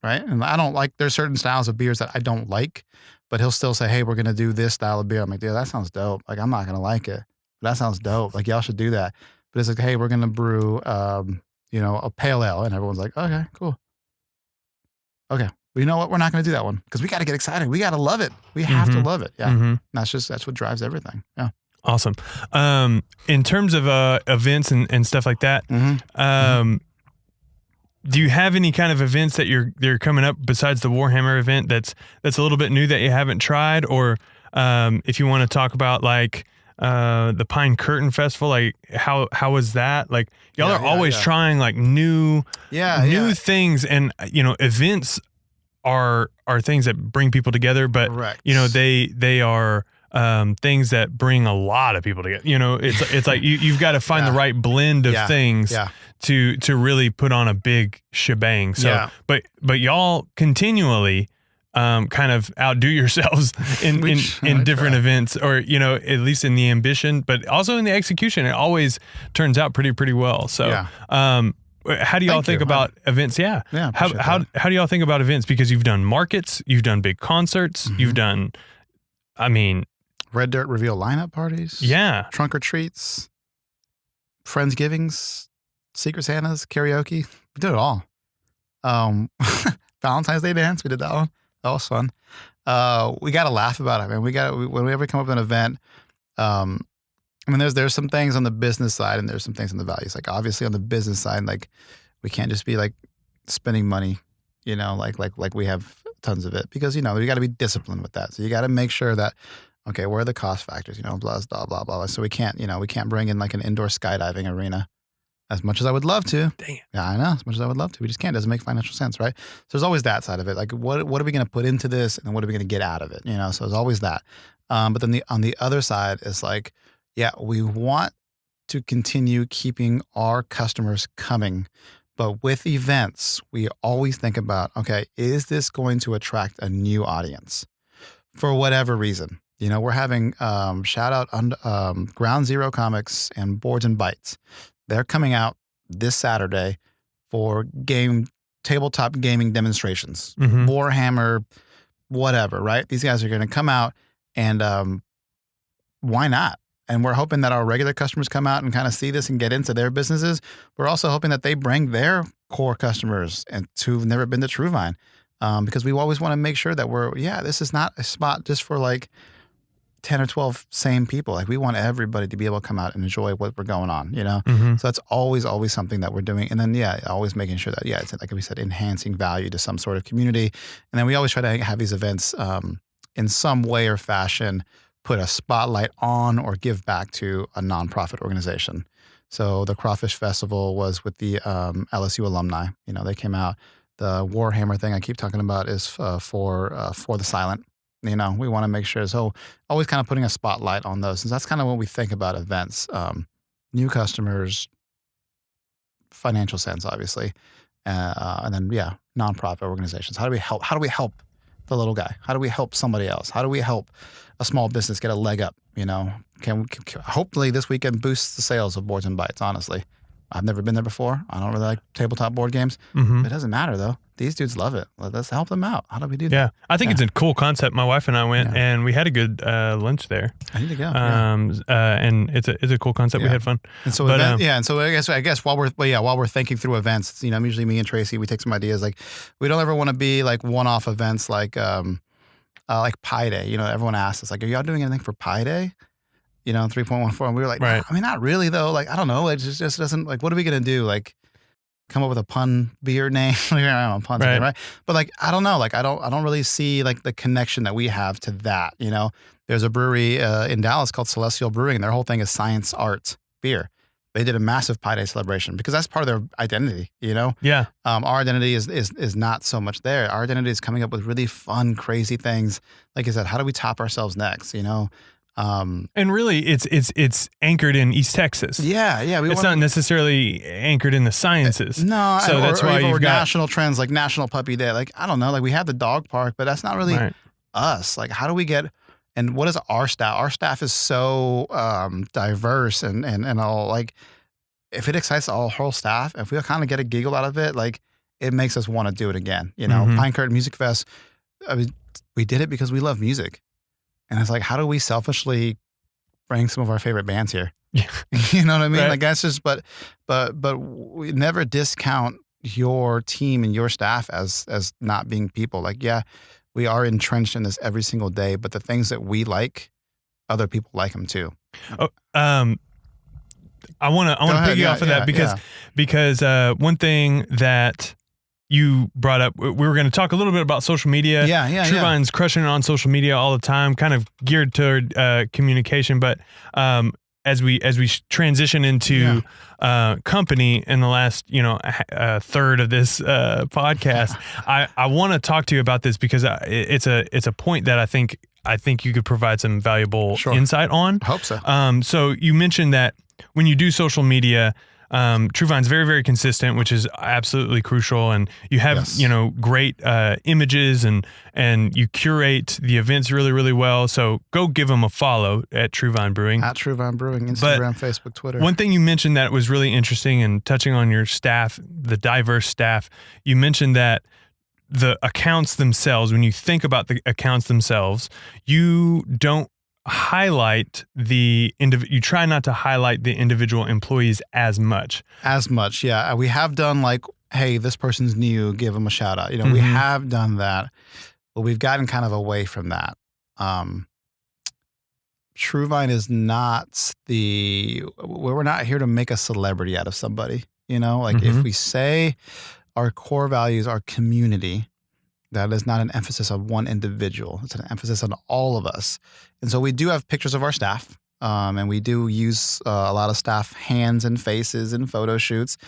right? And I don't like, there's certain styles of beers that I don't like, but he'll still say, hey, we're going to do this style of beer. I'm like, dude, that sounds dope. Like, I'm not going to like it, but that sounds dope. Like, y'all should do that. But it's like, hey, we're going to brew, a pale ale. And everyone's like, okay, cool. Okay. Well, you know what? We're not going to do that one because we got to get excited. We got to love it. We have to love it. Yeah. Mm-hmm. That's what drives everything. Yeah. Awesome. In terms of events and stuff like that, do you have any kind of events that you're coming up besides the Warhammer event that's a little bit new that you haven't tried? Or if you want to talk about like the Pine Curtain Festival, like how was that? Like y'all are always trying like new things, and events are things that bring people together, but Correct. they are things that bring a lot of people together. It's like you've got to find the right blend of things to really put on a big shebang. So, but y'all continually kind of outdo yourselves in different events, or at least in the ambition, but also in the execution. It always turns out pretty well. So, how do y'all think about events? Yeah. How do y'all think about events? Because you've done markets, you've done big concerts, you've done, Red Dirt reveal lineup parties. Yeah. Trunk or treats, Friendsgivings, Secret Santas, karaoke. We did it all. Valentine's Day dance. We did that one. That was fun. We got to laugh about it, man. When we ever come up with an event, there's some things on the business side and there's some things on the values. Like obviously on the business side, like we can't just be like spending money, like we have tons of it, because, you got to be disciplined with that. So you got to make sure that, okay, where are the cost factors, blah, blah, blah, blah. So we can't bring in like an indoor skydiving arena as much as I would love to. Dang it. Yeah, I know. As much as I would love to. We just can't. It doesn't make financial sense, right? So there's always that side of it. Like what are we going to put into this, and then what are we going to get out of it? So there's always that. But then on the other side is like, yeah, we want to continue keeping our customers coming. But with events, we always think about, okay, is this going to attract a new audience for whatever reason? We're having shout out on Ground Zero Comics and Boards and Bites. They're coming out this Saturday for tabletop gaming demonstrations, Warhammer, whatever, right? These guys are going to come out, and why not? And we're hoping that our regular customers come out and kind of see this and get into their businesses. We're also hoping that they bring their core customers and who've never been to True Vine, because we always want to make sure that this is not a spot just for like 10 or 12 same people. Like we want everybody to be able to come out and enjoy what we're going on, Mm-hmm. So that's always something that we're doing. And then, always making sure that, it's like we said, enhancing value to some sort of community. And then we always try to have these events in some way or fashion, put a spotlight on or give back to a nonprofit organization. So the Crawfish Festival was with the LSU alumni. They came out. The Warhammer thing I keep talking about is for the silent. We want to make sure. So always kind of putting a spotlight on those. And that's kind of what we think about events. New customers, financial sense, obviously. And then, nonprofit organizations. How do we help? How do we help the little guy? How do we help somebody else? How do we help a small business get a leg up? Can hopefully this weekend boost the sales of Boards and Bites, honestly. I've never been there before. I don't really like tabletop board games. Mm-hmm. It doesn't matter, though. These dudes love it. Let's help them out. How do we do that? Yeah, I think it's a cool concept. My wife and I went, and we had a good lunch there. I need to go. And it's a cool concept. We had fun. And so, and so I guess while we're thinking through events, usually me and Tracy, we take some ideas. Like, we don't ever want to be like one-off events like Pi Day. Everyone asks us, like, are y'all doing anything for Pi Day? 3.14. And we were like, right. I mean, not really though. Like, I don't know. It just doesn't, like, what are we going to do? Like, come up with a pun beer name? I don't know, puns, right? But like, I don't know. Like, I don't really see like the connection that we have to that. There's a brewery in Dallas called Celestial Brewing, and their whole thing is science, art, beer. They did a massive Pi Day celebration because that's part of their identity, Yeah. Our identity is not so much there. Our identity is coming up with really fun, crazy things. Like I said, how do we top ourselves next, and really, it's anchored in East Texas. Yeah. It's not necessarily anchored in the sciences. No, so that's why you've got national trends like National Puppy Day. Like, I don't know. Like, we have the dog park, but that's not really us. Like, how do we get? And what is our staff? Our staff is so diverse and all. Like, if it excites our whole staff, if we kind of get a giggle out of it, like, it makes us want to do it again. Mm-hmm. Pine Curtain Music Fest. I mean, we did it because we love music. And it's like, how do we selfishly bring some of our favorite bands here? Yeah. You know what I mean? Right. Like, that's just, but we never discount your team and your staff as not being people. Like, we are entrenched in this every single day, but the things that we like, other people like them too. Oh, I want to piggy off of that because one thing that you brought up, we were going to talk a little bit about social media. True Vine's crushing it on social media all the time, kind of geared toward communication. But as we transition into company in the last third of this podcast, I want to talk to you about this because it's a point that I think you could provide some valuable insight on. I hope so. So you mentioned that when you do social media, True Vine's very, very consistent, which is absolutely crucial. And you have, great images and you curate the events really, really well. So go give them a follow at True Vine Brewing. At True Vine Brewing, Instagram, Facebook, Twitter. One thing you mentioned that was really interesting and touching on your staff, the diverse staff, you mentioned that the accounts themselves, when you think about the accounts themselves, you don't highlight you try not to highlight the individual employees as much. Yeah. We have done like, hey, this person's new, give them a shout out. Mm-hmm. We have done that, but we've gotten kind of away from that. True Vine is not we're not here to make a celebrity out of somebody, like if we say our core values are community, that is not an emphasis on one individual. It's an emphasis on all of us. And so we do have pictures of our staff, and we do use a lot of staff hands and faces in photo shoots.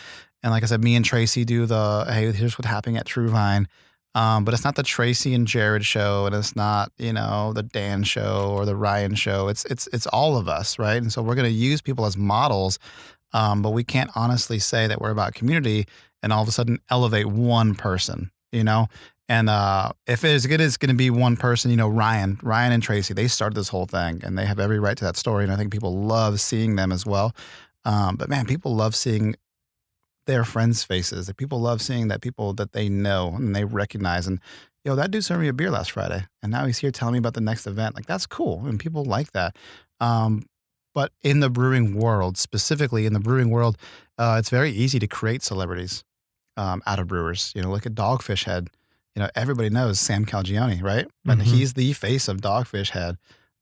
And like I said, me and Tracy do hey, here's what's happening at True Vine. But it's not the Tracy and Jared show, and it's not, the Dan show or the Ryan show. It's all of us, right? And so we're going to use people as models, but we can't honestly say that we're about community and all of a sudden elevate one person, And if it's going to be one person, Ryan and Tracy, they started this whole thing and they have every right to that story. And I think people love seeing them as well. But man, people love seeing their friends' faces. People love seeing that people that they know and they recognize. And, that dude served me a beer last Friday. And now he's here telling me about the next event. Like, that's cool. And people like that. But in the brewing world, specifically in the brewing world, it's very easy to create celebrities out of brewers. Look at Dogfish Head. Everybody knows Sam Calagione, right? But he's the face of Dogfish Head.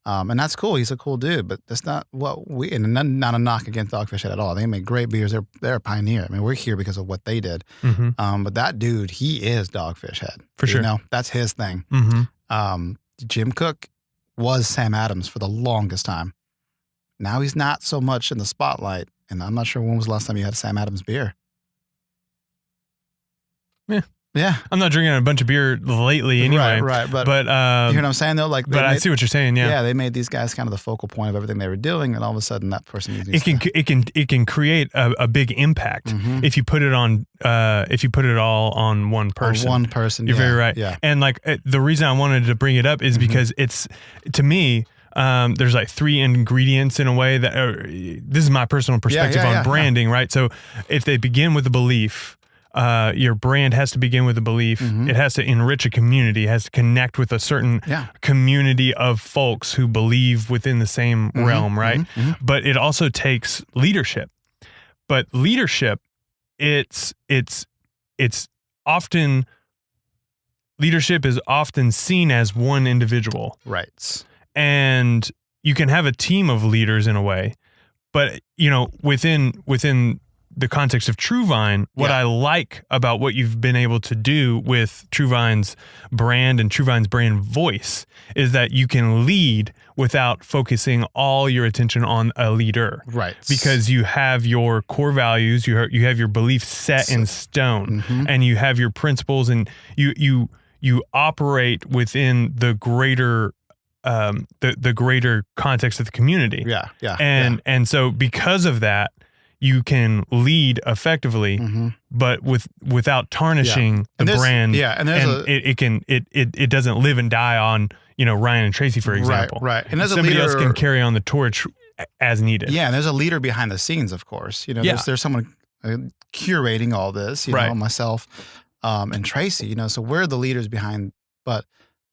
And that's cool. He's a cool dude, but that's not what we, and not a knock against Dogfish Head at all. They make great beers. They're a pioneer. I mean, we're here because of what they did. But that dude, he is Dogfish Head. For sure. You know, that's his thing. Jim Cook was Sam Adams for the longest time. Now he's not so much in the spotlight. And I'm not sure when was the last time you had a Sam Adams beer. Yeah. I'm not drinking a bunch of beer lately anyway. Right. But you hear what I'm saying though? Like, I see what you're saying. Yeah. Yeah. They made these guys kind of the focal point of everything they were doing, and all of a sudden that person it can create a big impact if you put it on all on one person. On one person. You're very right. Yeah. And like the reason I wanted to bring it up is because it's, to me, there's like 3 ingredients in a way that this is my personal perspective on branding, right? So if they begin with a belief. Your brand has to begin with a belief. It has to enrich a community. It has to connect with a certain community of folks who believe within the same realm, right? But it also takes leadership. But leadership, it's often, leadership is often seen as one individual. Right. And you can have a team of leaders in a way, but you know, within the context of True Vine, what I like about what you've been able to do with True Vine's brand and True Vine's brand voice is that you can lead without focusing all your attention on a leader. Right. Because you have your core values, you have your beliefs set in stone, and you have your principles, and you operate within the greater the greater context of the community. And so because of that, you can lead effectively, but without tarnishing the brand. And it doesn't live and die on, you know, Ryan and Tracy, for example. Right. And there's somebody else can carry on the torch as needed. Yeah, and there's a leader behind the scenes, of course. You know, there's someone curating all this. You know, myself and Tracy. You know, so we're the leaders behind. But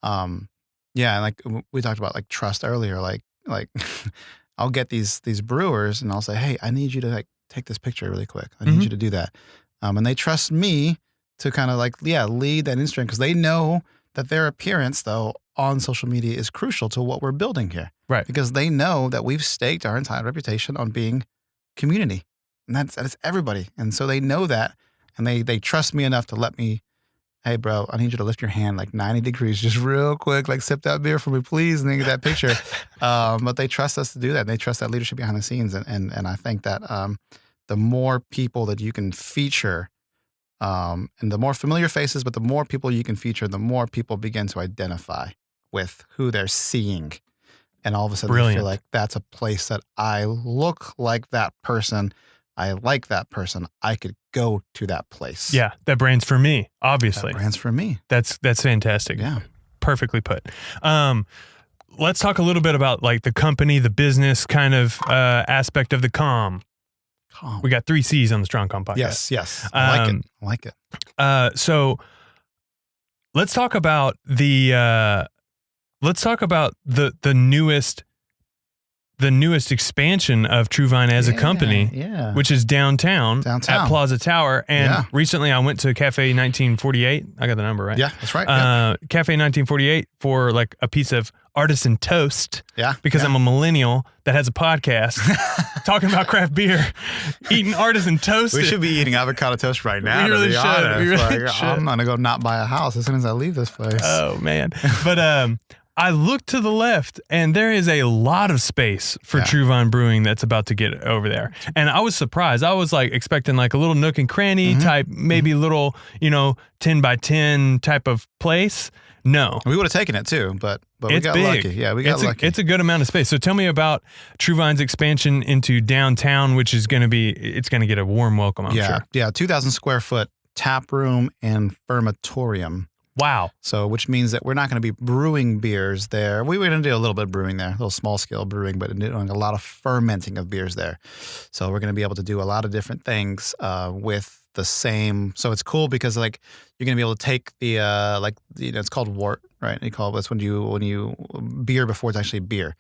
like we talked about, like trust earlier. Like I'll get these brewers and I'll say, hey, I need you to like take this picture really quick. I need you to do that. And they trust me to kind of like, lead that Instagram, because they know that their appearance though on social media is crucial to what we're building here. Right. Because they know that we've staked our entire reputation on being community, and that's everybody. And so they know that, and they trust me enough to let me, hey bro, I need you to lift your hand like 90 degrees, just real quick, like sip that beer for me, please, and then get that picture. But they trust us to do that. And they trust that leadership behind the scenes. And I think that the more people that you can feature, and the more familiar faces, but the more people you can feature, the more people begin to identify with who they're seeing. And all of a sudden they feel like that's a place that I look like that person. I like that person. I could go to that place. Yeah, that brand's for me, obviously. That brand's for me. That's fantastic. Yeah. Perfectly put. Let's talk a little bit about like the company, the business kind of aspect of the calm. We got 3 C's on the Strong Calm podcast. Yes. I like it. So let's talk about the newest expansion of True Vine as a company, which is downtown at Plaza Tower. And recently I went to Cafe 1948. I got the number right. Yeah, that's right. Cafe 1948 for like a piece of artisan toast. Yeah. Because I'm a millennial that has a podcast talking about craft beer, eating artisan toast. We should be eating avocado toast right now. We really should. We really should. I'm going to go not buy a house as soon as I leave this place. Oh, man. But I looked to the left, and there is a lot of space for True Vine Brewing that's about to get over there. And I was surprised. I was like expecting like a little nook and cranny type, maybe little, 10 by 10 type of place. No. We would have taken it too, but we got big. lucky. Yeah, we got lucky. It's a good amount of space. So tell me about True Vine's expansion into downtown, which is going to get a warm welcome, I'm sure. Yeah, 2,000 square foot tap room and fermatorium. Wow. So, which means that we're not going to be brewing beers there. We're going to do a little bit of brewing there, a little small scale brewing, but doing a lot of fermenting of beers there. So we're going to be able to do a lot of different things with the same. So it's cool because like you're going to be able to take the it's called wort, right? That's when you beer before it's actually beer.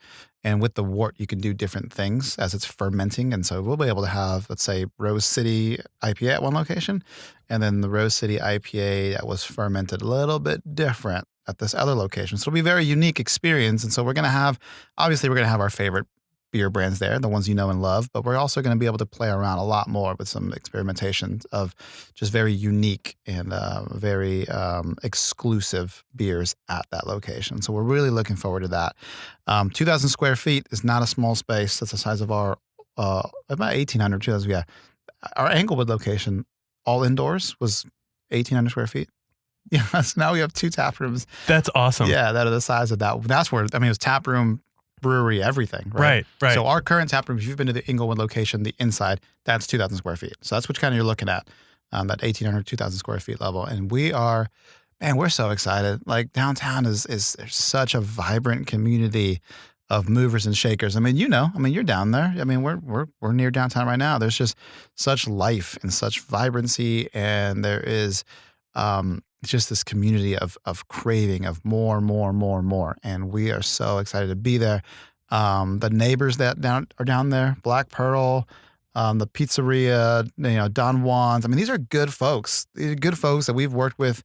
And with the wort, you can do different things as it's fermenting. And so we'll be able to have, let's say, Rose City IPA at one location, and then the Rose City IPA that was fermented a little bit different at this other location. So it'll be a very unique experience. And so we're going to have our favorite beer brands there, the ones you know and love, but we're also going to be able to play around a lot more with some experimentation of just very unique and very exclusive beers at that location. So we're really looking forward to that. 2,000 square feet is not a small space. That's the size of our about 1,800, 2,000. Yeah, our Englewood location, all indoors, was 1,800 square feet. Yeah, so now we have 2 tap rooms. That's awesome. Yeah, that are the size of that. That's where, it was tap room, brewery, everything. Right. So our current tap room, if you've been to the Englewood location, the inside, that's 2,000 square feet. So that's what kind of you're looking at, that 1,800, 2,000 square feet level. And we're so excited. Like downtown is there's such a vibrant community of movers and shakers. You're down there. We're near downtown right now. There's just such life and such vibrancy, and there is just this community of craving of more. And we are so excited to be there. The neighbors that are down there, Black Pearl, the pizzeria, Don Juan's. These are good folks. These are good folks that we've worked with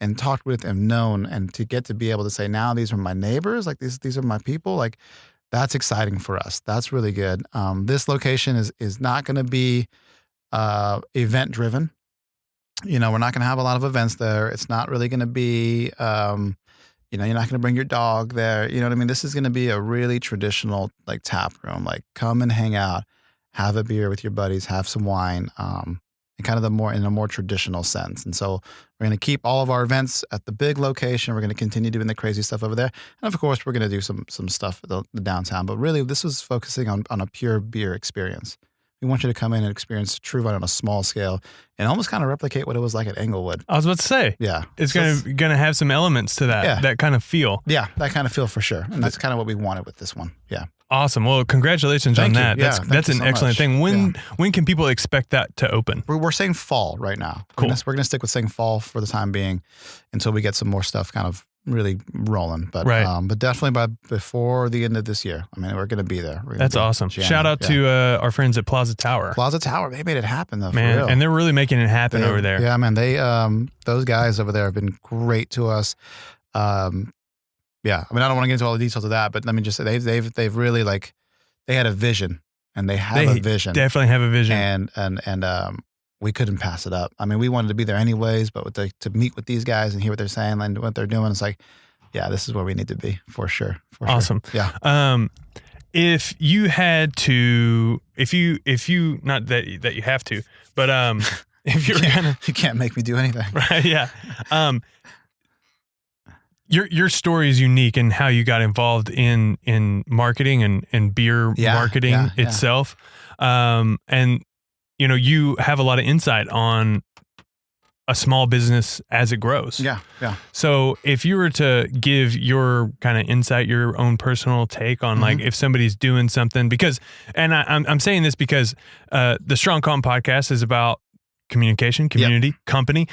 and talked with and known, and to get to be able to say, now these are my neighbors, like these are my people, like that's exciting for us. That's really good. This location is not going to be event driven. We're not going to have a lot of events there. It's not really going to be, you're not going to bring your dog there. You know what I mean? This is going to be a really traditional like tap room, like come and hang out, have a beer with your buddies, have some wine, and kind of in a more traditional sense. And so we're going to keep all of our events at the big location. We're going to continue doing the crazy stuff over there. And of course, we're going to do some stuff at the downtown. But really, this was focusing on a pure beer experience. We want you to come in and experience True Vine on a small scale and almost kind of replicate what it was like at Englewood. I was about to say. Yeah. It's going to have some elements to that, that kind of feel. Yeah, that kind of feel for sure. And that's kind of what we wanted with this one. Yeah. Awesome. Well, congratulations on that. Yeah, that's an excellent thing. When can people expect that to open? We're saying fall right now. Cool. We're going to stick with saying fall for the time being until we get some more stuff kind of really rolling. But but definitely before the end of this year. We're going to be there. That's awesome. Shout out to our friends at Plaza Tower. Plaza Tower, they made it happen though. Man, for real. and they're really making it happen over there. Yeah, man. They those guys over there have been great to us. Yeah, I don't want to get into all the details of that, but let me just say they've really they had a vision, and they have a vision. Definitely have a vision, and we couldn't pass it up. We wanted to be there anyways, but to meet with these guys and hear what they're saying and what they're doing, it's like, yeah, this is where we need to be for sure. Awesome. Yeah. If you had to, if you not that you have to, but if you're you can't make me do anything, right? Yeah. Your story is unique in how you got involved in marketing and beer marketing itself. And you have a lot of insight on a small business as it grows. Yeah. So if you were to give your kind of insight, your own personal take on like if somebody's doing something, because, and I'm saying this because the Strong Calm podcast is about communication, community, company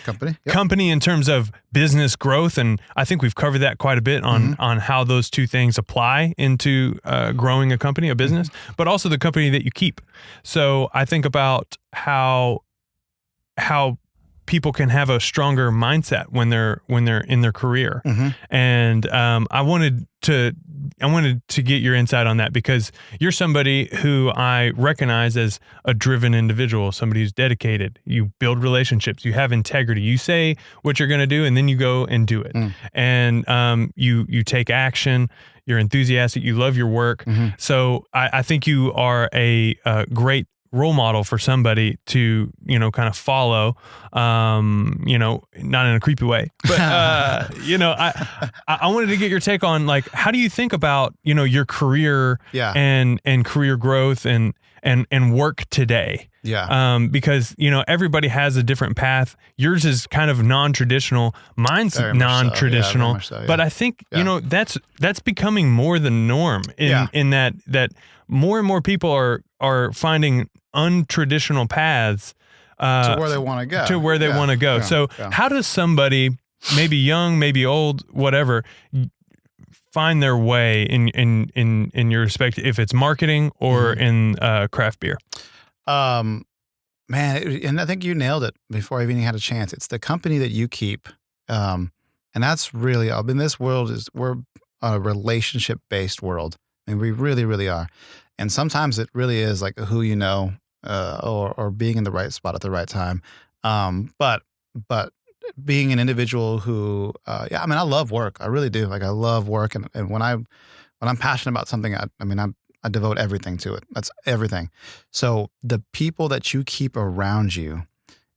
in terms of business growth. And I think we've covered that quite a bit on how those two things apply into growing a company, a business, but also the company that you keep. So I think about how people can have a stronger mindset when they're in their career. And I wanted to get your insight on that, because you're somebody who I recognize as a driven individual, somebody who's dedicated. You build relationships, you have integrity, you say what you're going to do, and then you go and do it. And you take action. You're enthusiastic. You love your work. So I think you are a great role model for somebody to, kind of follow, not in a creepy way, but, I wanted to get your take on like, how do you think about, your career and career growth and work today? Yeah. Because, everybody has a different path. Yours is kind of non-traditional. Mine's Very much non-traditional, so. But I think, that's becoming more the norm in that more and more people are finding untraditional paths to where they want to go. So how does somebody, maybe young, maybe old, whatever, find their way in your respect, if it's marketing or in craft beer? Man, and I think you nailed it before I even had a chance. It's the company that you keep, and And that's really, I mean, this world we're a relationship based world. I mean, we really, really are. And sometimes it really is like who you know, or being in the right spot at the right time. But being an individual who, yeah, I mean, I love work. I really do. Like I love work. And when I'm passionate about something, I devote everything to it. That's everything. So the people that you keep around you,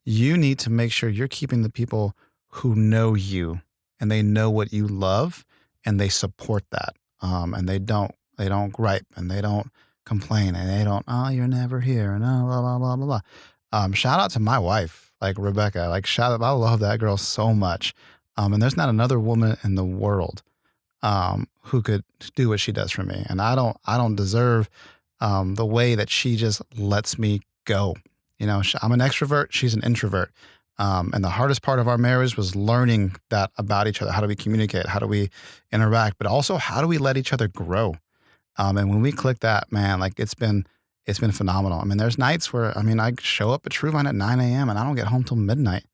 you need to make sure you're keeping the people who know you and they know what you love and they support that. And they don't gripe and they don't complain and they don't, oh, you're never here and oh, blah, blah, blah, blah, blah. Shout out to my wife, like Rebecca, like shout out. I love that girl so much. And there's not another woman in the world who could do what she does for me. And I don't deserve the way that she just lets me go. You know, I'm an extrovert. She's an introvert. And the hardest part of our marriage was learning that about each other. How do we communicate? How do we interact? But also, how do we let each other grow? And when we click that, man, like it's been phenomenal. I mean, there's nights where, I mean, I show up at True Vine at 9 a.m. and I don't get home till midnight,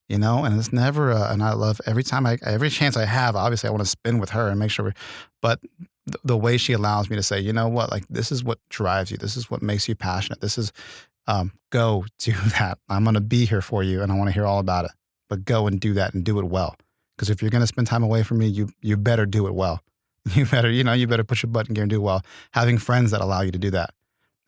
you know, and it's never, and I love every chance I have, obviously I want to spend with her and make sure, but the way she allows me to say, you know what, like this is what drives you. This is what makes you passionate. This is, go do that. I'm going to be here for you and I want to hear all about it, but go and do that and do it well. Because if you're going to spend time away from me, you better do it well. You better push your button gear and do it well. Having friends that allow you to do that.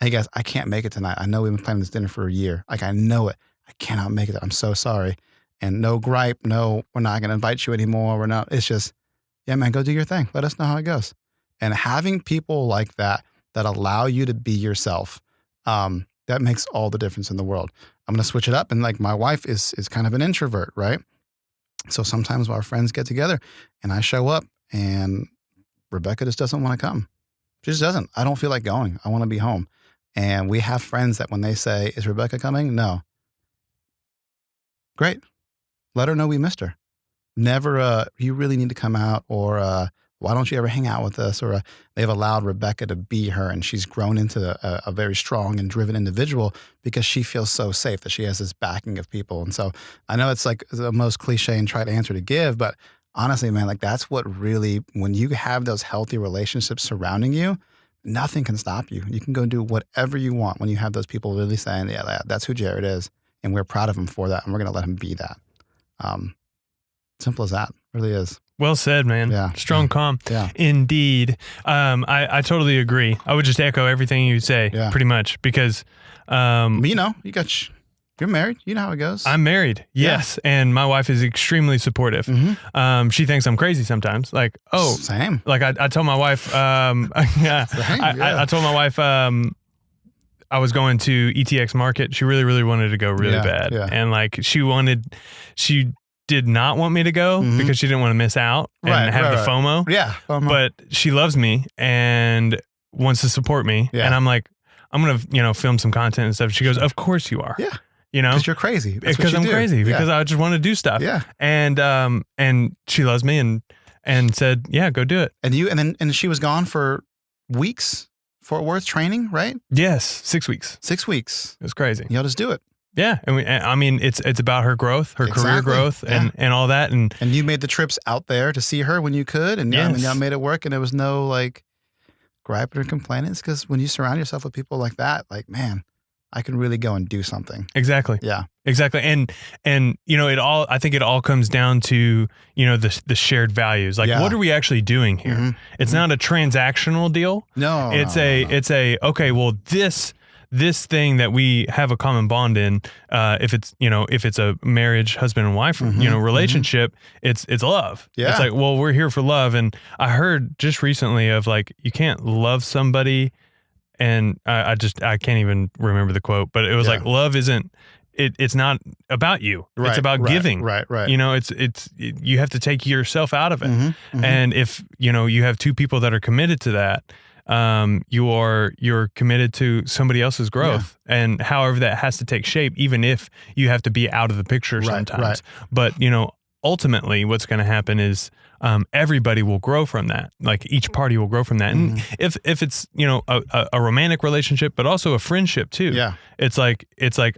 Hey guys, I can't make it tonight. I know we've been planning this dinner for a year. Like I know it. I cannot make it. I'm so sorry. And no gripe. No, we're not going to invite you anymore. We're not. It's just, yeah, man, go do your thing. Let us know how it goes. And having people like that allow you to be yourself, that makes all the difference in the world. I'm going to switch it up. And like my wife is kind of an introvert, right? So sometimes our friends get together and I show up and Rebecca just doesn't want to come. She just doesn't. I don't feel like going. I want to be home. And we have friends that when they say, is Rebecca coming? No. Great. Let her know we missed her. Never, you really need to come out, or why don't you ever hang out with us? Or they've allowed Rebecca to be her, and she's grown into a very strong and driven individual because she feels so safe that she has this backing of people. And so I know it's like the most cliche and trite answer to give, but honestly, man, like that's what really, when you have those healthy relationships surrounding you, nothing can stop you. You can go do whatever you want when you have those people really saying, yeah, that's who Jared is. And we're proud of him for that. And we're going to let him be that. Simple as that. It really is. Well said, man. Yeah. Strong calm. Yeah. Indeed. I totally agree. I would just echo everything you say pretty much because, you know, you're married. You know how it goes. I'm married. Yes. Yeah. And my wife is extremely supportive. Mm-hmm. She thinks I'm crazy sometimes. Like, oh, same. Like I told my wife, I told my wife, I was going to ETX Market. She really, really wanted to go really bad. Yeah. And like she did not want me to go because she didn't want to miss out and have the FOMO. Yeah. FOMO. But she loves me and wants to support me. Yeah. And I'm like, I'm going to, film some content and stuff. She goes, of course you are. Yeah. You know, because you're crazy. Because I'm crazy. Because I just want to do stuff. Yeah. And she loves me and said, yeah, go do it. And she was gone for weeks, Fort Worth training, right? Yes. 6 weeks. 6 weeks. It was crazy. Y'all just do it. Yeah. And it's about her growth, her career growth and all that. And you made the trips out there to see her when you could. And y'all made it work. And there was no like griping or complaining. It's because when you surround yourself with people like that, like, man, I can really go and do something. Exactly. Yeah. Exactly. And I think it all comes down to, the shared values. Like, what are we actually doing here? Mm-hmm. It's not a transactional deal. No. It's okay, well, this thing that we have a common bond in, if it's a marriage, husband and wife, relationship, it's love. Yeah. It's like, well, we're here for love. And I heard just recently of like, you can't love somebody. And I can't even remember the quote, but it was like, love it's not about you. Right, it's about giving. Right. You have to take yourself out of it. Mm-hmm. And if, you have two people that are committed to that, you're committed to somebody else's growth and however that has to take shape, even if you have to be out of the picture sometimes. Right. But, ultimately what's going to happen is everybody will grow from that. Like each party will grow from that. And if it's, a romantic relationship, but also a friendship too. Yeah. It's like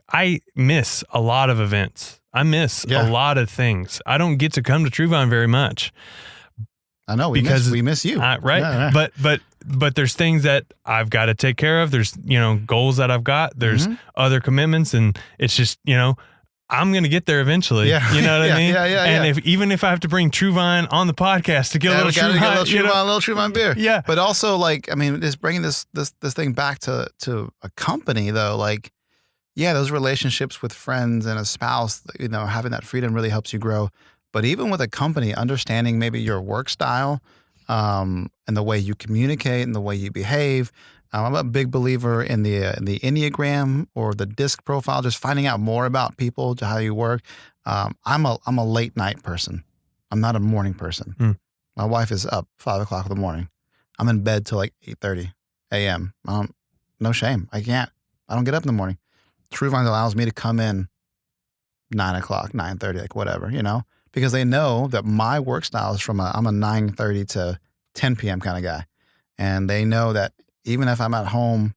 I miss a lot of events. I miss a lot of things. I don't get to come to True Vine very much. I know we miss you. Right. Yeah. But there's things that I've got to take care of. There's, goals that I've got. There's other commitments, and it's just, I'm going to get there eventually. Yeah. You know what I mean? Yeah. And even if I have to bring True Vine on the podcast to get a little True Vine beer. Yeah. But also just bringing this thing back to a company though, those relationships with friends and a spouse, having that freedom really helps you grow. But even with a company, understanding maybe your work style, and the way you communicate and the way you behave. I'm a big believer in the Enneagram or the DISC profile, just finding out more about people, to how you work. I'm a late night person. I'm not a morning person. My wife is up 5 o'clock in the morning. I'm in bed till 8:30 a.m. No shame. I don't get up in the morning. True Vine allows me to come in 9 o'clock, 9:30, whatever, because they know that my work style is I'm a 9:30 to 10 p.m. kind of guy. And they know that even if I'm at home,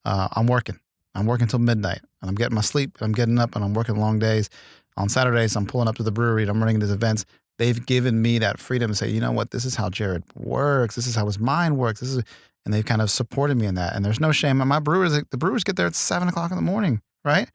I'm working. I'm working till midnight, and I'm getting my sleep, and I'm getting up, and I'm working long days. On Saturdays, I'm pulling up to the brewery, and I'm running these events. They've given me that freedom to say, you know what, this is how Jared works. This is how his mind works. And they've kind of supported me in that. And there's no shame. And the brewers get there at 7 o'clock in the morning, right?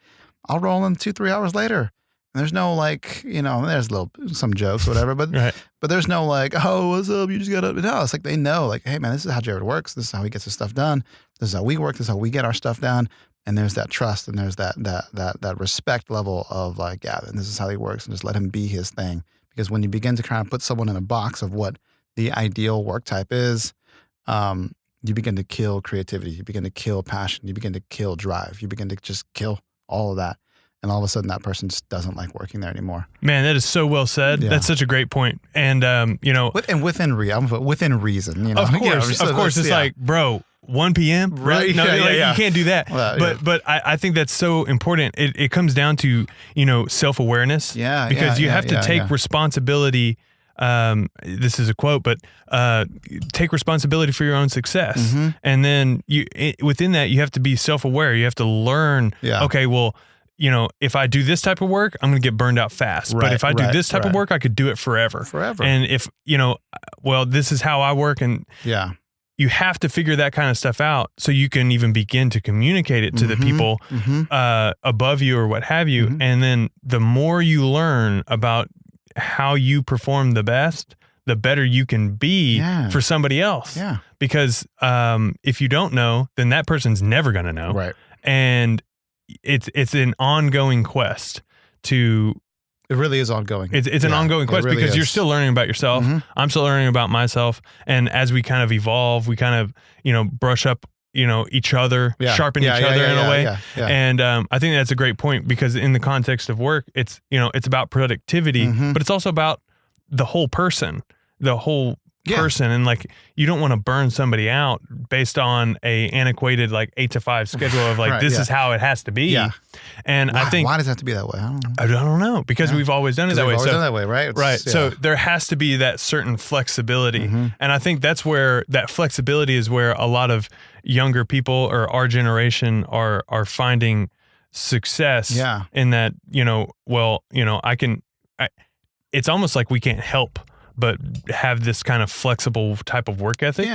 I'll roll in 2-3 hours later. And there's no there's some jokes or whatever, but right. But there's no oh, what's up? You just got up. No, it's they know hey man, this is how Jared works. This is how he gets his stuff done. This is how we work. This is how we get our stuff done. And there's that trust, and there's that respect level of and this is how he works, and just let him be his thing. Because when you begin to kind of put someone in a box of what the ideal work type is, you begin to kill creativity. You begin to kill passion. You begin to kill drive. You begin to just kill all of that. And all of a sudden, that person just doesn't like working there anymore. Man, that is so well said. Yeah. That's such a great point. And and within reason, Of course, it's bro, 1 p.m. Right? No, you can't do that. Well, but I think that's so important. It comes down to self-awareness. Yeah. Because you have to take responsibility. This is a quote, but take responsibility for your own success. And then within that, you have to be self-aware. You have to learn. Yeah. Okay, well, if I do this type of work, I'm going to get burned out fast. Right, but if I do this type of work, I could do it forever. And if, this is how I work, and you have to figure that kind of stuff out so you can even begin to communicate it to the people above you or what have you. And then the more you learn about how you perform the best, the better you can be for somebody else. Yeah. Because if you don't know, then that person's never going to know. Right. And it's an ongoing quest to. It really is ongoing. It's an ongoing quest really because you're still learning about yourself. I'm still learning about myself. And as we kind of evolve, we kind of, brush up, each other, sharpen each other in a way. Yeah. And I think that's a great point, because in the context of work, it's, it's about productivity, but it's also about the whole person, and you don't want to burn somebody out based on a antiquated 8 to 5 schedule of this is how it has to be. Yeah. And I think, why does it have to be that way? I don't know, because we've always done it that way. We've always done it that way, right? Right. So there has to be that certain flexibility. And I think that's where that flexibility is where a lot of younger people or our generation are finding success in that, it's almost like we can't help but have this kind of flexible type of work ethic.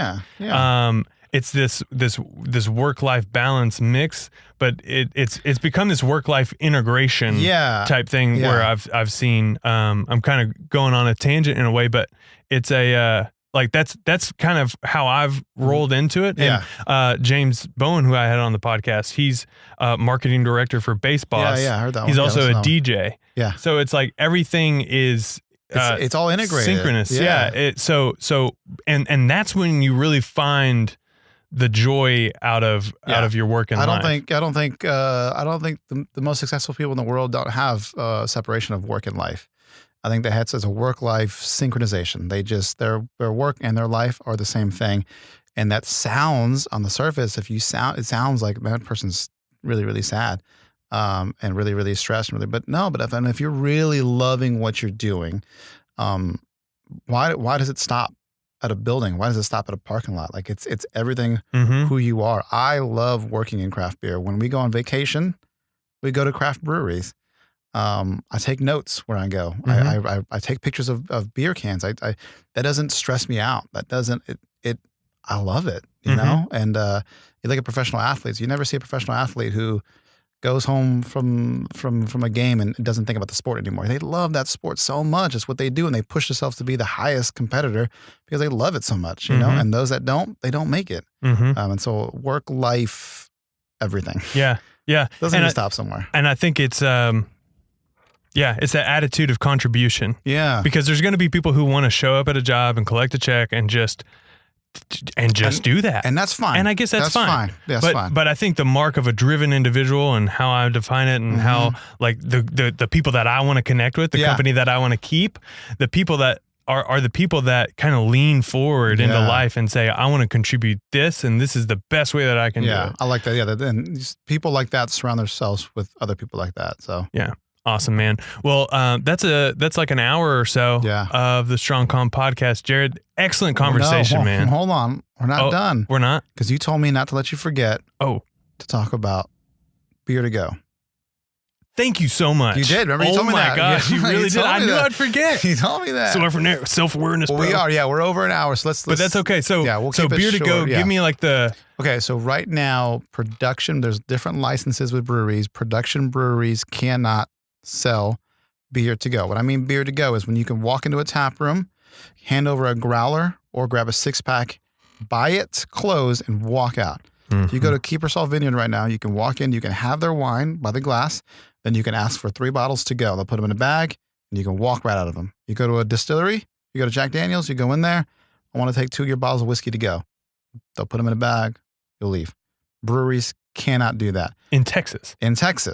It's this work-life balance mix, but it's become this work-life integration type thing where I've seen. I'm kind of going on a tangent in a way, but it's that's kind of how I've rolled into it. And James Bowen, who I had on the podcast, he's marketing director for Bass Boss. I heard that one. He's also a DJ. Yeah. So it's everything is. It's all integrated, synchronous. And that's when you really find the joy out of your work and life. I don't think the most successful people in the world don't have separation of work and life. I think that has a work-life synchronization. Their work and their life are the same thing, and that sounds on the surface. It sounds like that person's really, really sad. and really, really stressed. But if you're really loving what you're doing, why does it stop at a building? Why does it stop at a parking lot? Like it's everything who you are. I love working in craft beer. When we go on vacation, we go to craft breweries. I take notes where I go. I take pictures of beer cans. That doesn't stress me out. That doesn't, I love it, you know? And, you look at professional athletes, you never see a professional athlete who goes home from a game and doesn't think about the sport anymore. They love that sport so much. It's what they do. And they push themselves to be the highest competitor because they love it so much, you know? And those that don't, they don't make it. And so work, life, everything. Yeah. Yeah. Doesn't even stop somewhere. And I think it's, it's that attitude of contribution. Yeah. Because there's going to be people who want to show up at a job and collect a check and just do that. And that's fine. And I guess that's fine. That's fine. But I think the mark of a driven individual and how I define it and how like the people that I want to connect with, the company that I want to keep, the people that are the people that kind of lean forward into life and say, I want to contribute this and this is the best way that I can do it. I like that. Yeah. And people like that surround themselves with other people like that. So yeah. Awesome, man. Well, that's like an hour or so of the Strong Calm podcast. Jared, excellent conversation, man. Hold on. We're not done. We're not? Because you told me not to let you forget to talk about beer to go. Thank you so much. You did. Remember you told me that. Oh my gosh, you really did. I knew I'd forget. You told me that. So self-awareness, bro. We are. Yeah, we're over an hour. So let's But that's okay. So, we'll keep beer it to short, go, give me like the... Okay, so right now, production, there's different licenses with breweries. Production breweries cannot sell beer to go. What I mean beer to go is when you can walk into a tap room, hand over a growler or grab a 6-pack, buy it, close, and walk out. If you go to Keeper Salt Vineyard right now, you can walk in, you can have their wine by the glass, then you can ask for 3 bottles to go. They'll put them in a bag, and you can walk right out of them. You go to a distillery, you go to Jack Daniels, you go in there, I want to take 2 of your bottles of whiskey to go. They'll put them in a bag, you'll leave. Breweries cannot do that. In Texas.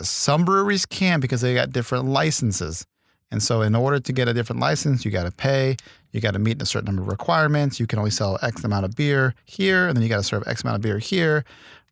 Some breweries can because they got different licenses. And so in order to get a different license, you got to pay, you got to meet a certain number of requirements. You can only sell X amount of beer here, and then you got to serve X amount of beer here.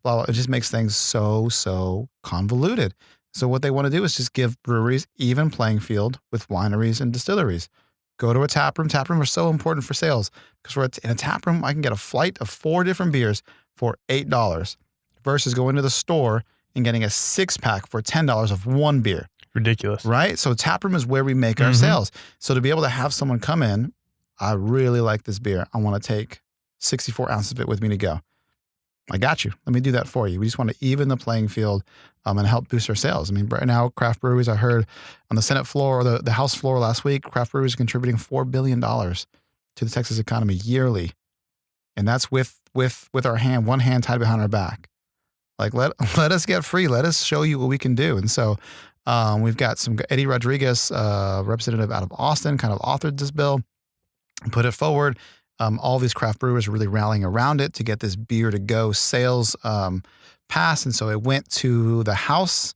Blah, blah. It just makes things so convoluted. So what they want to do is just give breweries even playing field with wineries and distilleries. Go to a tap room. Tap room are so important for sales because in a tap room, I can get a flight of 4 different beers for $8 versus going to the store and getting a 6-pack for $10 of one beer. Ridiculous. Right? So taproom is where we make our sales. So to be able to have someone come in, I really like this beer. I want to take 64 ounces of it with me to go. I got you. Let me do that for you. We just want to even the playing field and help boost our sales. I mean, right now, craft breweries, I heard on the Senate floor or the House floor last week, craft breweries are contributing $4 billion to the Texas economy yearly. And that's with our one hand tied behind our back. Like, let us get free. Let us show you what we can do. And so we've got Eddie Rodriguez, representative out of Austin, kind of authored this bill and put it forward. All these craft brewers are really rallying around it to get this beer to go sales passed. And so it went to the House.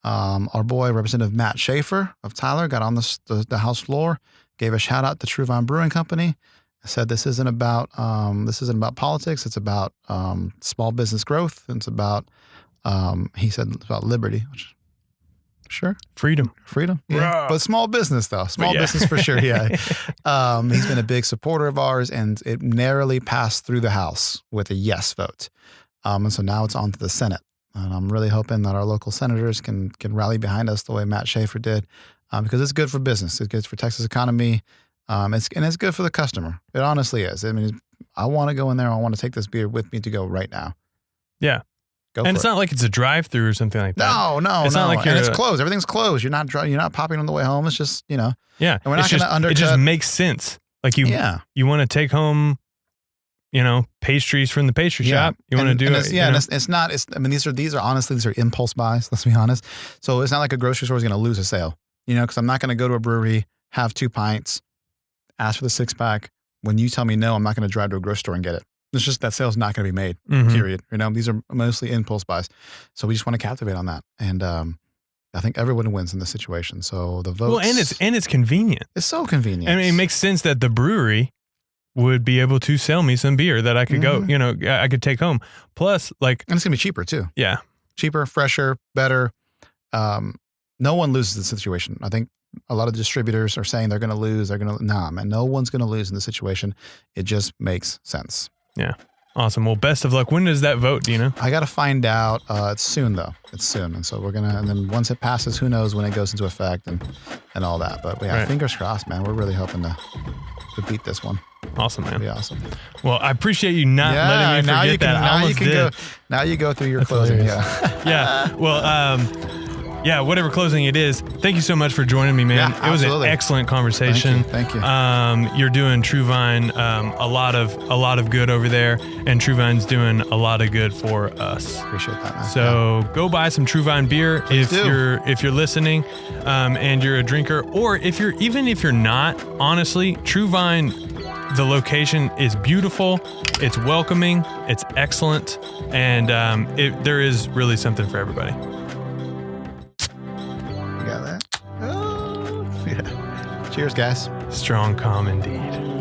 Our boy, Representative Matt Schaefer of Tyler, got on the House floor, gave a shout out to True Vine Brewing Company. Said this isn't about politics. It's about small business growth. It's about he said it's about liberty. Which, sure, freedom. Yeah, but small business though. Small business for sure. Yeah, he's been a big supporter of ours, and it narrowly passed through the House with a yes vote. And so now it's on to the Senate, and I'm really hoping that our local senators can rally behind us the way Matt Schaefer did, because it's good for business. It's good for Texas economy. It's good for the customer. It honestly is. I mean, I want to go in there. I want to take this beer with me to go right now. Yeah. And it's not like it's a drive-through or something like that. No. It's not like it's closed. Everything's closed. You're not popping on the way home. It's just, Yeah. And we're not going to undercut. It just makes sense. Like you want to take home, pastries from the pastry shop. You want to do it. Yeah. These are honestly, these are impulse buys. Let's be honest. So it's not like a grocery store is going to lose a sale, because I'm not going to go to a brewery, have 2 pints, ask for the 6-pack. When you tell me no, I'm not going to drive to a grocery store and get it. It's just that sale's not going to be made, period. These are mostly impulse buys. So we just want to captivate on that. And I think everyone wins in this situation. So the votes. Well, and it's convenient. It's so convenient. I mean, it makes sense that the brewery would be able to sell me some beer that I could go, I could take home. Plus, like. And it's going to be cheaper too. Yeah. Cheaper, fresher, better. no one loses the situation. I think a lot of distributors are saying they're going to lose. Nah, man, no one's going to lose in this situation. It just makes sense. Yeah. Awesome. Well, best of luck. When does that vote? Do you know? I got to find out. It's soon though. It's soon. And so and then once it passes, who knows when it goes into effect and all that. But yeah, fingers crossed, man. We're really hoping to beat this one. Awesome, man. That'd be awesome. Well, I appreciate you not letting me forget that. Now you go through your closing. Hilarious. Yeah. Well, whatever closing it is, thank you so much for joining me, man. Yeah, it was an excellent conversation. Thank you. You're doing True Vine a lot of good over there, and True Vine's doing a lot of good for us. Appreciate that, man. So go buy some True Vine beer if you're listening, and you're a drinker, or if you're not. Honestly, True Vine, the location is beautiful. It's welcoming. It's excellent, and there is really something for everybody. Got that? Oh, yeah. Cheers, guys. Strong calm indeed.